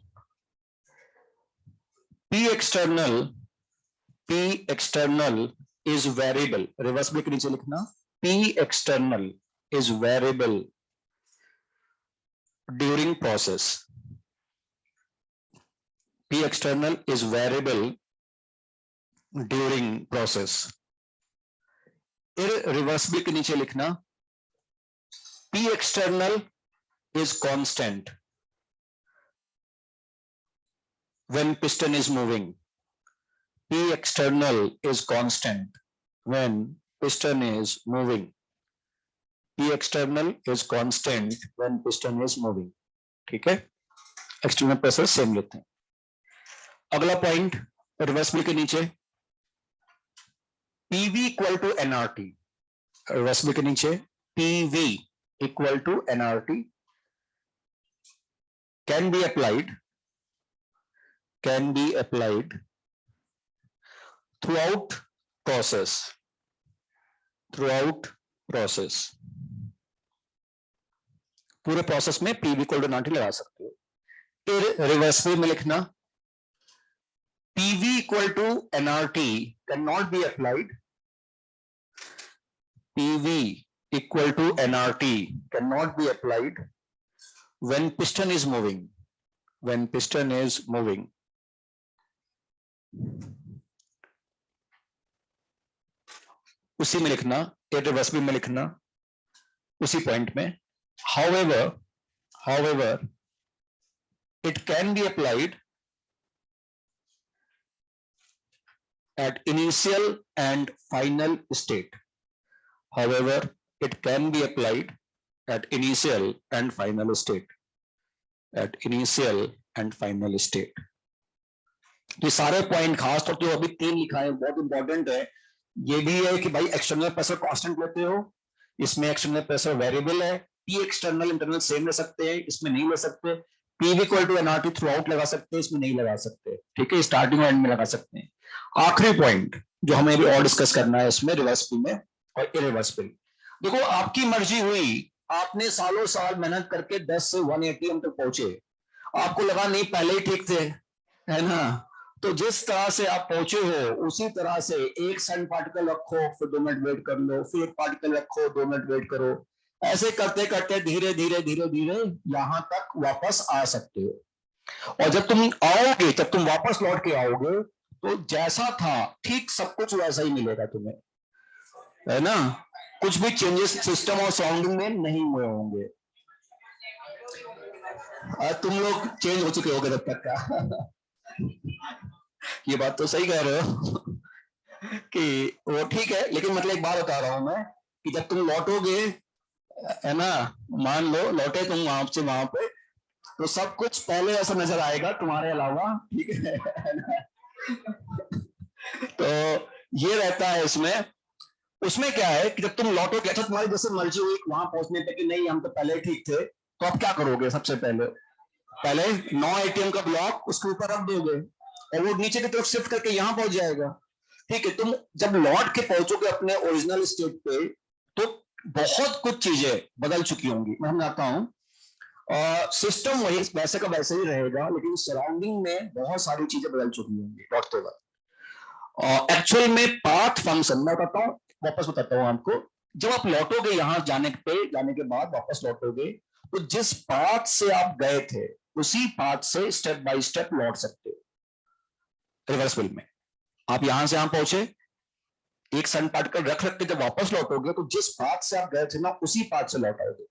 P external is variable, reverse में नीचे लिखना P external is variable during process, P external is variable during process। फिर रिवर्स में नीचे लिखना P external is constant when piston is moving, P external is constant when piston is moving, P external is constant when piston is moving। ठीक है, external pressure same लेते हैं। अगला point reverse में के नीचे PV equal to nRT, reverse में के नीचे PV equal to nRT can be applied throughout process, पूरे प्रोसेस में PV इक्वल टू एनआरटी लगा सकते हो। फिर रिवर्स में लिखना PV equal to nRT cannot be applied, PV equal to nRT cannot be applied when piston is moving, when piston is moving। उसी में लिखना, रिवर्स में लिखना उसी पॉइंट में, however it can be applied at initial and final state. However, it can be applied at initial and final state. At initial and final state. तो सारे point खास तौर पे अभी 3 लिखा है, बहुत इंपॉर्टेंट है। ये भी है कि भाई एक्सटर्नल प्रेशर कांस्टेंट लेते हो, इसमें एक्सटर्नल प्रेशर वेरिएबल है, पी एक्सटर्नल इंटरनल सेम ले सकते हैं, इसमें नहीं ले सकते, P equal to nRT throughout लगा सकते हैं, इसमें नहीं लगा सकते, ठीक है, स्टार्टिंग और एंड में लगा सकते हैं। आखिरी पॉइंट जो हमें भी और डिस्कस करना है इसमें रिवर्सिबल में और इरिवर्सिबल। देखो आपकी मर्जी हुई, आपने सालों साल मेहनत करके 10 से 180 हम तक पहुंचे, आपको लगा नहीं पहले ही ठीक थे, है ना, तो जिस तरह से आप पहुंचे हो उसी तरह से एक सन पार्टिकल रखो, फिर 2 मिनट वेट कर लो, फिर एक पार्टिकल रखो, 2 मिनट वेट करो, ऐसे करते करते धीरे धीरे धीरे धीरे यहां तक वापस आ सकते हो। और जब तुम आओगे, जब तुम वापस लौट के आओगे तो जैसा था ठीक सब कुछ वैसा ही मिलेगा तुम्हें, है ना, कुछ भी चेंजेस सिस्टम और सराउंडिंग में नहीं हुए होंगे। तुम लोग चेंज हो चुके होगे तब तक का ये बात तो सही कह रहे हो कि वो ठीक है, लेकिन मतलब एक बात बता रहा हूं मैं कि जब तुम लौटोगे, है ना, मान लो लौटे तुम वहां से वहां पे, तो सब कुछ पहले ऐसा नजर आएगा तुम्हारे अलावा, ठीक है तो ये रहता है इसमें। उसमें क्या है कि जब तुम लौटोगे, अच्छा तुम्हारी जैसे मर्जी हुई वहां पहुंचने पे कि नहीं हम तो पहले ठीक थे, तो आप क्या करोगे, सबसे पहले 9 एटीएम का ब्लॉक उसके ऊपर रख दोगे और वो नीचे की तरफ शिफ्ट करके यहां पहुंच जाएगा, ठीक है। तुम जब लौट के पहुंचोगे अपने ओरिजिनल स्टेट पे तो बहुत कुछ चीजें बदल चुकी होंगी, मैं समझाता हूं। सिस्टम वही वैसे का वैसे ही रहेगा, लेकिन सराउंडिंग में बहुत सारी चीजें बदल चुकी होंगी लौटते वक्त। एक्चुअल में पाथ फंक्शन मैं बताता हूँ, वापस बताता हूँ आपको। जब आप लौटोगे यहां जाने के बाद वापस लौटोगे, तो जिस पाथ से आप गए थे उसी पाथ से स्टेप बाय स्टेप लौट सकते हो रिवर्सिबल में। आप यहां से यहां पहुंचे, एक सन पार्टिकल रख के जब वापस लौटोगे तो जिस पाथ से आप गए थे ना उसी पाथ से लौट आओगे।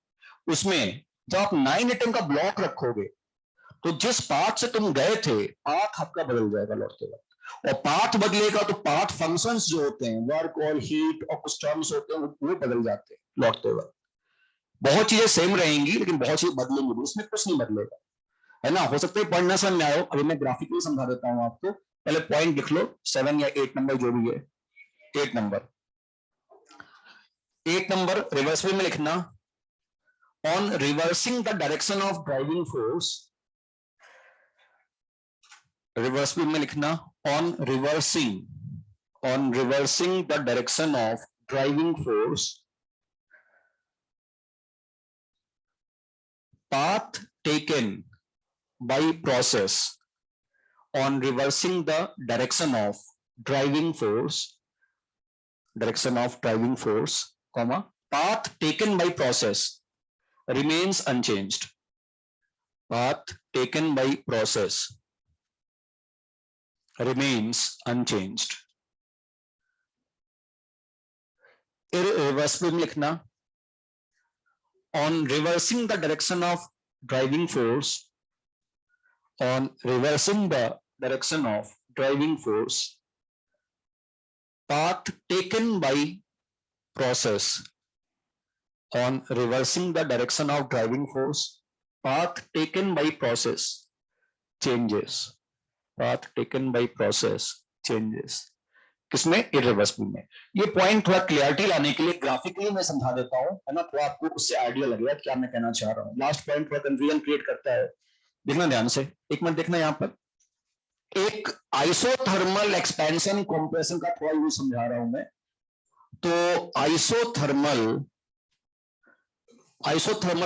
उसमें जब आप 9 एटम का ब्लॉक रखोगे तो जिस पाथ से तुम गए थे पाथ आपका बदल जाएगा लौटते वक्त, और पाथ बदलेगा तो पाथ फंक्शंस जो होते हैं, वर्क और हीट और कुछ टर्म्स होते हैं वो बदल जाते हैं लौटते वक्त। बहुत चीजें सेम रहेंगी लेकिन बहुत चीजें बदलेंगी, इसमें कुछ नहीं बदलेगा, है ना। हो सकता है पढ़ना समझ में आए, अभी मैं ग्राफिकली समझा देता हूं आपको। पहले पॉइंट लिख लो, 7 या 8 नंबर जो भी है, 8 नंबर, 8 नंबर रिवर्सिबल में लिखना, on reversing the direction of driving force, reversible में लिखना on reversing the direction of driving force, path taken by process, on reversing the direction of driving force, comma, path taken by process remains unchanged, path taken by process remains unchanged। irreversible में लिखना, on reversing the direction of driving force, on reversing the direction of driving force, path taken by process, on reversing the direction of driving force, path taken by process changes, path taken by process changes। किसमें, irreversible में। ये point थोड़ा clarity लाने के लिए graphically मैं समझा देता हूं, है ना, थोड़ा आपको उससे आइडिया लगेगा क्या मैं कहना चाह रहा हूं। लास्ट पॉइंट थोड़ा कंफ्यूजन क्रिएट करता है, देखना ध्यान से, एक मिनट देखना। यहां पर एक आइसोथर्मल एक्सपेंशन कंप्रेशन का थोड़ा यूज समझा रहा हूं मैं। तो आइसोथर्मल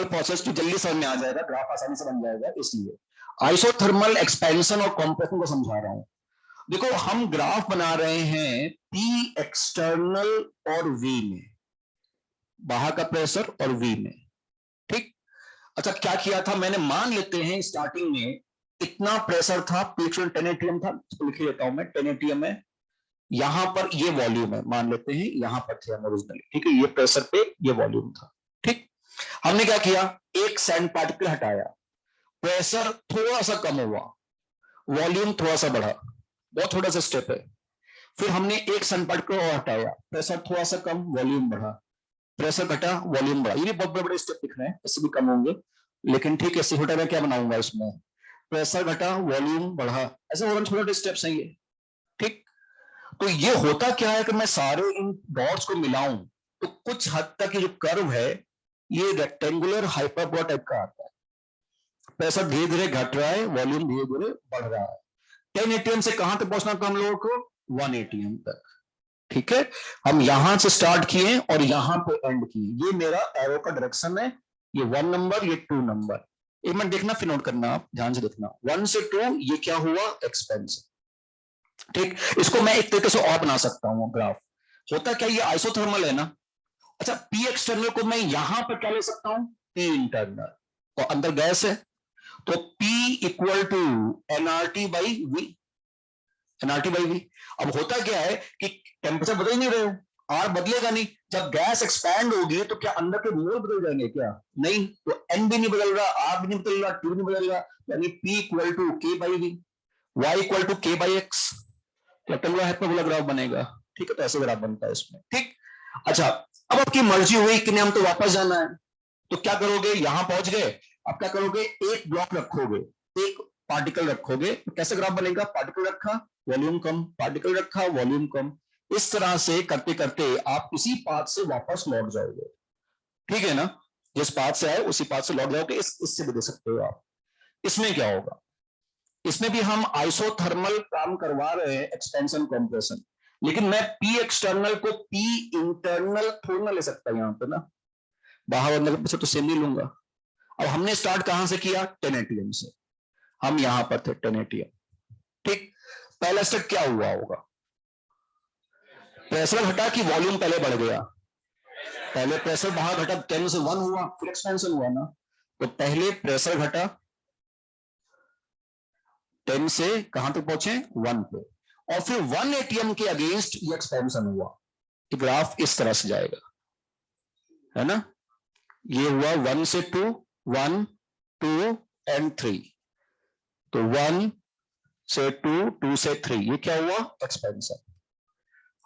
प्रोसेस तो जल्दी समझ में आ जाएगा, ग्राफ आसानी से बन जाएगा, इसलिए आइसोथर्मल एक्सपेंशन और कंप्रेशन को समझा रहा हूं। देखो हम ग्राफ बना रहे हैं P एक्सटर्नल और V में, बाहर का प्रेशर और V में, ठीक। अच्छा क्या किया था मैंने, मान लेते हैं स्टार्टिंग में इतना प्रेशर था, P एक्सटर्नल 10 एटीएम था, इसको लिख लेता हूं मैं 10 एटीएम है, यहां पर ये वॉल्यूम है, मान लेते हैं यहां पर थे हम ओरिजिनली, ठीक है, ये प्रेशर पे ये वॉल्यूम था, ठीक। हमने क्या किया, एक सैंड पार्टिकल हटाया, प्रेशर थोड़ा सा कम हुआ, वॉल्यूम थोड़ा सा बढ़ा, बहुत थोड़ा सा स्टेप है, फिर हमने एक सन पार्ट को और हटाया, प्रेशर थोड़ा सा कम, वॉल्यूम बढ़ा, प्रेशर घटा, वॉल्यूम बढ़ा। ये भी बहुत बड़े बड़े स्टेप दिख रहे हैं, इससे भी कम होंगे, लेकिन ठीक है, इससे छोटा मैं क्या बनाऊंगा इसमें, प्रेशर घटा, वॉल्यूम बढ़ा, ऐसे और छोटे स्टेप्स हैं ये। ठीक, तो ये होता क्या है कि मैं सारे इन डॉट्स को मिलाऊं तो कुछ हद तक ये जो कर्व है ये रेक्टेंगुलर हाइपरबोला टाइप का आता है। प्रेशर धीरे धीरे घट रहा है, वॉल्यूम धीरे धीरे बढ़ रहा है। 10 एटीएम से कहां तक पहुंचना था हम लोगों को, 1 एटीएम तक। ठीक है, हम यहां से स्टार्ट किए और यहां पे एंड किए, ये मेरा एरो का डायरेक्शन है, ये 1 नंबर, ये 2 नंबर। एक मिनट देखना, फिर नोट करना, आप ध्यान से देखना, 1 से 2 ये क्या हुआ, एक्सपेंशन। ठीक, इसको मैं एक तरीके से और बना सकता हूं ग्राफ। होता क्या, ये आइसोथर्मल है ना। अच्छा, पी एक्सटर्नल को मैं यहां पर क्या ले सकता हूं, पी इंटरनल, और अंदर गैस है, तो P equal to nRT by V, nRT by V. अब होता क्या है कि टेम्परेचर बदल नहीं रहे हो, आर बदलेगा नहीं, जब गैस एक्सपैंड होगी तो क्या अंदर के मोल बदल जाएंगे क्या, नहीं, तो एन भी नहीं बदल रहा, आर भी नहीं बदल रहा, टी भी नहीं बदल रहा, यानी P equal to K by V, Y equal to K by X, rectangular hyperbola graph बनेगा। ठीक है, तो ऐसे ग्राफ बनता है इसमें। ठीक, अच्छा, अब आपकी मर्जी हुई कि नहीं हम तो वापस जाना है, तो क्या करोगे, यहां पहुंच गए, अब क्या करोगे, एक ब्लॉक रखोगे, एक पार्टिकल रखोगे, तो कैसे ग्राफ बनेगा, पार्टिकल रखा, वॉल्यूम कम, पार्टिकल रखा, वॉल्यूम कम, इस तरह से करते करते आप उसी पाथ से वापस लौट जाओगे। ठीक है ना, जिस पाथ से आए उसी पाथ से लौट जाओगे, इससे भी दे सकते हो आप। इसमें क्या होगा, इसमें भी हम आइसोथर्मल काम करवा रहे हैं, एक्सपेंशन कंप्रेशन, लेकिन मैं पी एक्सटर्नल को पी इंटरनल थोड़ा ना ले सकता यहां पे ना, बाहर वाले से तो सेम ही लूंगा। अब हमने स्टार्ट कहां से किया, 10 एटीएम से, हम यहां पर थे 10 एटीएम। ठीक, पहला स्टेप क्या हुआ होगा, प्रेशर घटा कि वॉल्यूम पहले बढ़ गया, पहले प्रेशर बाहर घटा, 10 से 1 हुआ, फिर एक्सपेंशन हुआ ना, तो पहले प्रेशर घटा 10 से कहां तक पहुंचे, 1 पे, और फिर 1 एटीएम के अगेंस्ट ये एक्सपेंशन हुआ, ग्राफ इस तरह से जाएगा, है ना, ये हुआ 1 से 2, 1 2 एंड 3, तो 1 से 2, 2 से 3, ये क्या हुआ, एक्सपेंशन।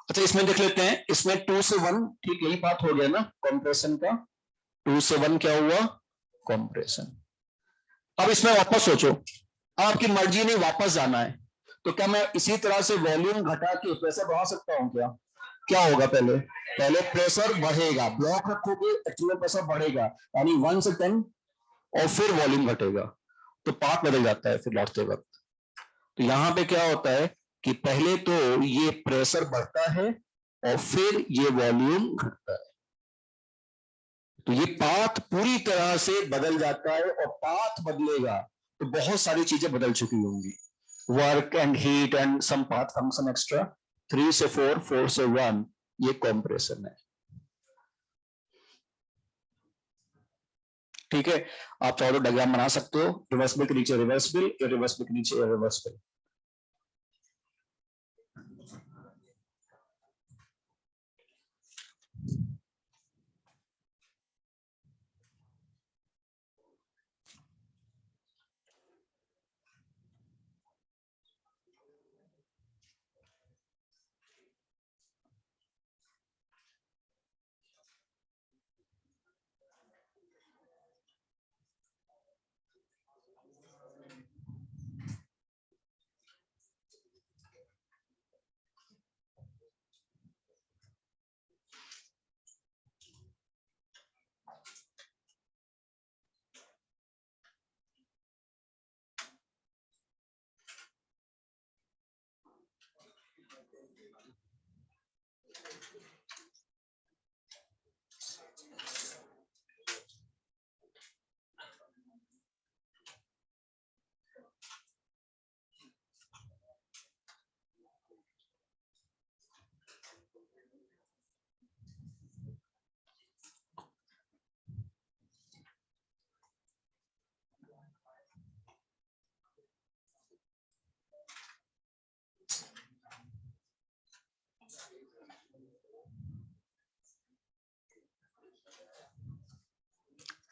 अच्छा, इसमें देख लेते हैं, इसमें 2 से 1, ठीक यही बात हो गया ना कंप्रेशन का, 2 से 1 क्या हुआ, कंप्रेशन। अब इसमें वापस सोचो, आपकी मर्जी नहीं वापस जाना है, तो क्या मैं इसी तरह से वॉल्यूम घटा के प्रेशर बढ़ा सकता हूं क्या, क्या होगा, पहले पहले प्रेशर बढ़ेगा, ब्लॉक रखोगे, एक्चुअल प्रेशर बढ़ेगा, यानी 1 से 10, और फिर वॉल्यूम घटेगा, तो पाथ बदल जाता है फिर लौटते वक्त। तो यहां पे क्या होता है कि पहले तो ये प्रेशर बढ़ता है और फिर ये वॉल्यूम घटता है, तो ये पाथ पूरी तरह से बदल जाता है, और पाथ बदलेगा तो बहुत सारी चीजें बदल चुकी होंगी, work and heat and some path function extra. 3 से 4, 4 से 1, ये कॉम्प्रेशन है। ठीक है, आप चाहो तो डायग्राम बना सकते हो, रिवर्सिबल के नीचे रिवर्सिबल, इरिवर्सिबल के नीचे irreversible.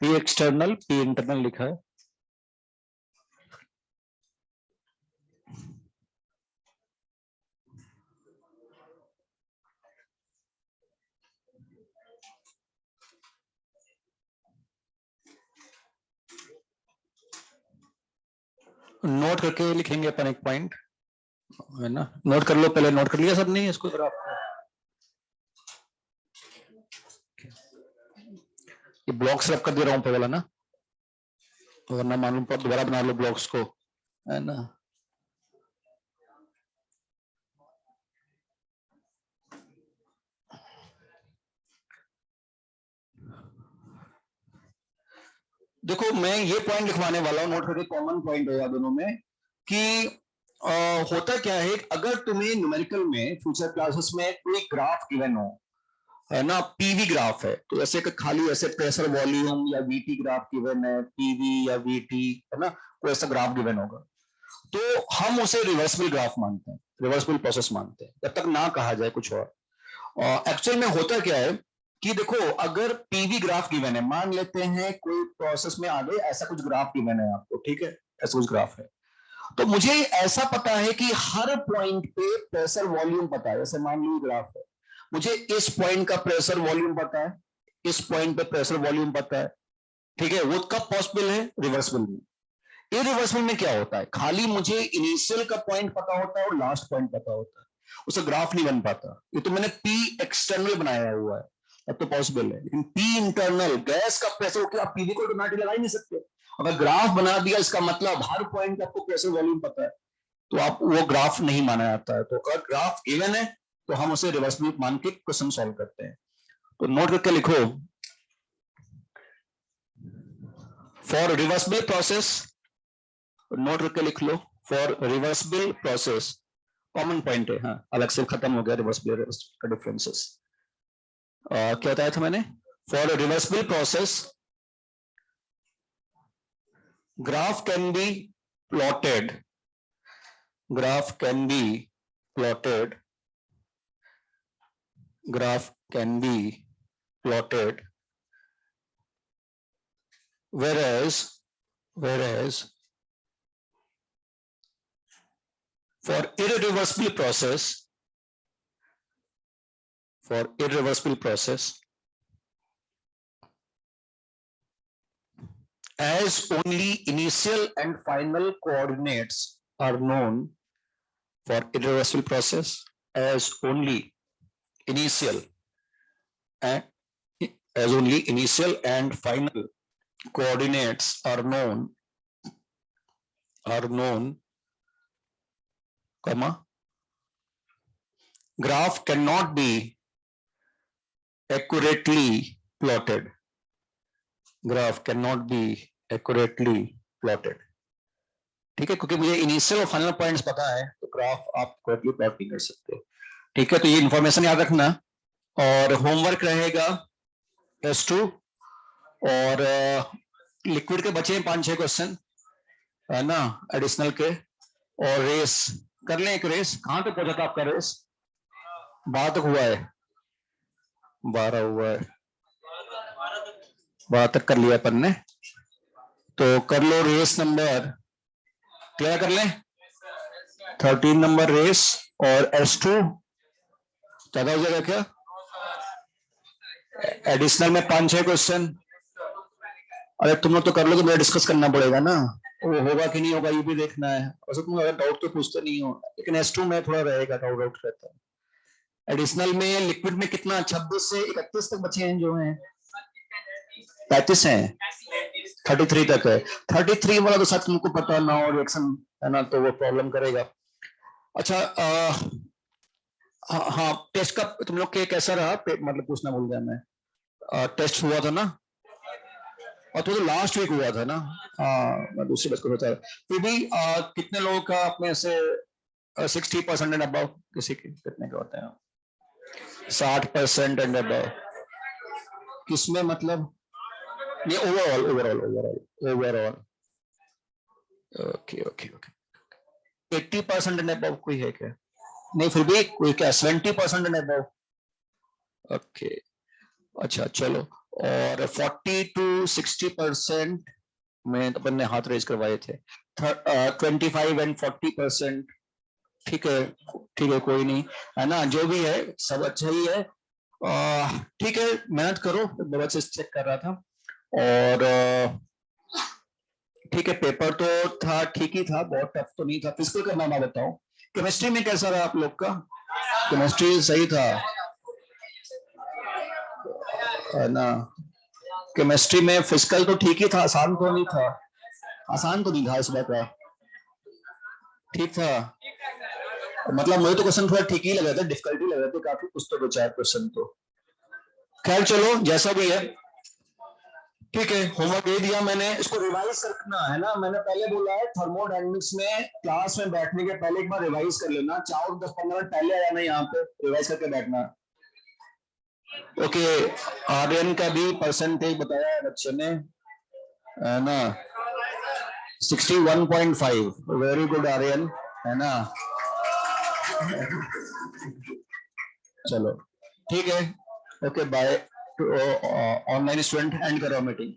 P external, P internal लिखा है, नोट करके लिखेंगे अपन एक पॉइंट, है ना। नोट कर लो, पहले नोट कर लिया सबने इसको जरा आपको। ये ब्लॉक्स रब कर दे रहा हूं पहले ना, वरना मालूम पर दोबारा बना लो ब्लॉक्स को, है ना। देखो मैं ये पॉइंट लिखवाने वाला हूं, नोट करके, कॉमन पॉइंट होगा दोनों में कि होता क्या है, अगर तुम्हें न्यूमेरिकल में फ्यूचर क्लासेस में कोई ग्राफ गिवन हो, है ना, पीवी ग्राफ है, तो ऐसे खाली ऐसे प्रेशर वॉल्यूम या वीटी ग्राफ गिवन है, पीवी या वीटी, है ना, कोई ऐसा ग्राफ गिवन होगा, तो हम उसे रिवर्सिबल ग्राफ मानते हैं, रिवर्सिबल प्रोसेस मानते हैं, जब तक ना कहा जाए कुछ और। एक्चुअल में होता क्या है कि देखो, अगर पीवी ग्राफ गिवन है, मान लेते हैं कोई प्रोसेस में आ गए, ऐसा कुछ ग्राफ गिवन है आपको, ठीक है, ऐसा कुछ ग्राफ है, तो मुझे ऐसा पता है कि हर पॉइंट पे प्रेशर वॉल्यूम पता है, जैसे मान लो ग्राफ है, मुझे इस पॉइंट का प्रेशर वॉल्यूम पता है, इस पॉइंट पे प्रेशर वॉल्यूम पता है, ठीक है, वो कब पॉसिबल है, रिवर्सिबल में। इरिवर्सिबल में क्या होता है, खाली मुझे इनिशियल का पॉइंट पता होता है और लास्ट पॉइंट पता होता है, उसे ग्राफ नहीं बन पाता। ये तो मैंने पी एक्सटर्नल बनाया हुआ है, अब तो पॉसिबल है, लेकिन पी इंटरनल गैस का प्रेशर होकर आप पीवी को ऑटोमेटिक लगा ही नहीं सकते। अगर ग्राफ बना दिया, इसका मतलब हर पॉइंट का आपको प्रेशर वॉल्यूम पता है, तो आप वो ग्राफ नहीं माना जाता है। तो अगर ग्राफ गिवन है तो हम उसे रिवर्सिबल मान के क्वेश्चन सॉल्व करते हैं। तो नोट करके लिखो, फॉर रिवर्सिबल प्रोसेस, नोट करके लिख लो, for reversible process, common point है, हाँ, अलग से खत्म हो गया रिवर्सिबल का डिफरेंसेस। क्या बताया था मैंने, for reversible process graph can be plotted, graph can be plotted, graph can be plotted, whereas for irreversible process, for irreversible process, as only initial and final coordinates are known, for irreversible process, as only initial and final coordinates are known, comma, graph cannot be accurately plotted, graph cannot be accurately plotted, ठीक है, क्योंकि मुझे initial और final points पता है, तो graph आप correctly plot नहीं कर सकते, ठीक है। तो ये इंफॉर्मेशन याद रखना, और होमवर्क रहेगा S2, और लिक्विड के बचे 5-6 क्वेश्चन, है ना, एडिशनल के, और रेस कर लें, एक रेस, कहां तक पहुंचा था आपका रेस, 12 तक हुआ है, 12 हुआ है, 12 तक कर लिया अपन ने, तो कर लो रेस नंबर, क्या कर लें, 13 नंबर रेस, और S2 ज्यादा हो जाएगा क्या, एडिशनल में 5-6 क्वेश्चन, अरे तुम लोग तो कर लो, तो मुझे डिस्कस करना पड़ेगा ना, वो होगा कि नहीं होगा ये भी देखना है, वैसे तुम अगर डाउट तो पूछते नहीं हो, लेकिन S2 में थोड़ा रहेगा, डाउट रहता है। एडिशनल में लिक्विड में कितना 26 से 31 तक बचे हैं, जो हैं 35 हैं, 33 तक है, 33 वाला तो शायद तुमको पता ना हो, रिएक्शन है ना, तो वो प्रॉब्लम करेगा। अच्छा, हाँ, टेस्ट का तुम लोग के कैसा रहा, मतलब पूछना भूल गया मैं, टेस्ट हुआ था ना, और तो लास्ट वीक हुआ था ना, मैं दूसरी बात होता है, फिर भी कितने लोगों का अपने से 60% एंड अबव, किसी के कितने के होते हैं 60% एंड अबव, किसमें मतलब ये overall overall overall overall, okay okay okay, 80% and above कोई है क्या, नहीं फिर भी कोई क्या 70% एंड अबव, ओके, अच्छा चलो, और 40 to 60% में तो अपन ने हाथ रेज करवाए थे, 25 and 40%, ठीक है, ठीक है, कोई नहीं, है ना, जो भी है सब अच्छा ही है, ठीक है, मेहनत करो, बहुत से चेक कर रहा था, और ठीक है, पेपर तो था, ठीक ही था, बहुत टफ तो नहीं था। फिजिकल करना ना बताओ। केमिस्ट्री में कैसा रहा आप लोग का? केमिस्ट्री सही था है ना? केमिस्ट्री में फिजिकल तो ठीक ही था, आसान तो नहीं था, आसान तो नहीं था इस बार का, ठीक था। मतलब मुझे तो क्वेश्चन थोड़ा ठीक ही लगा था, डिफिकल्टी लग रहे थे काफी, कुछ तो दो चार क्वेश्चन तो। खैर चलो जैसा भी है, ठीक है। होमवर्क दे दिया मैंने, इसको रिवाइज करना है ना। मैंने पहले बोला है थर्मोडायनेमिक्स में क्लास में बैठने के पहले एक बार रिवाइज कर लेना, 4-10-15 मिनट पहले आ जाना यहाँ पे, रिवाइज करके बैठना। ओके, आर्यन का भी परसेंटेज बताया है बच्चे ने, है ना? 61.5, वेरी गुड आर्यन, है ना? चलो ठीक है, okay bye. Online student end करो मीटिंग।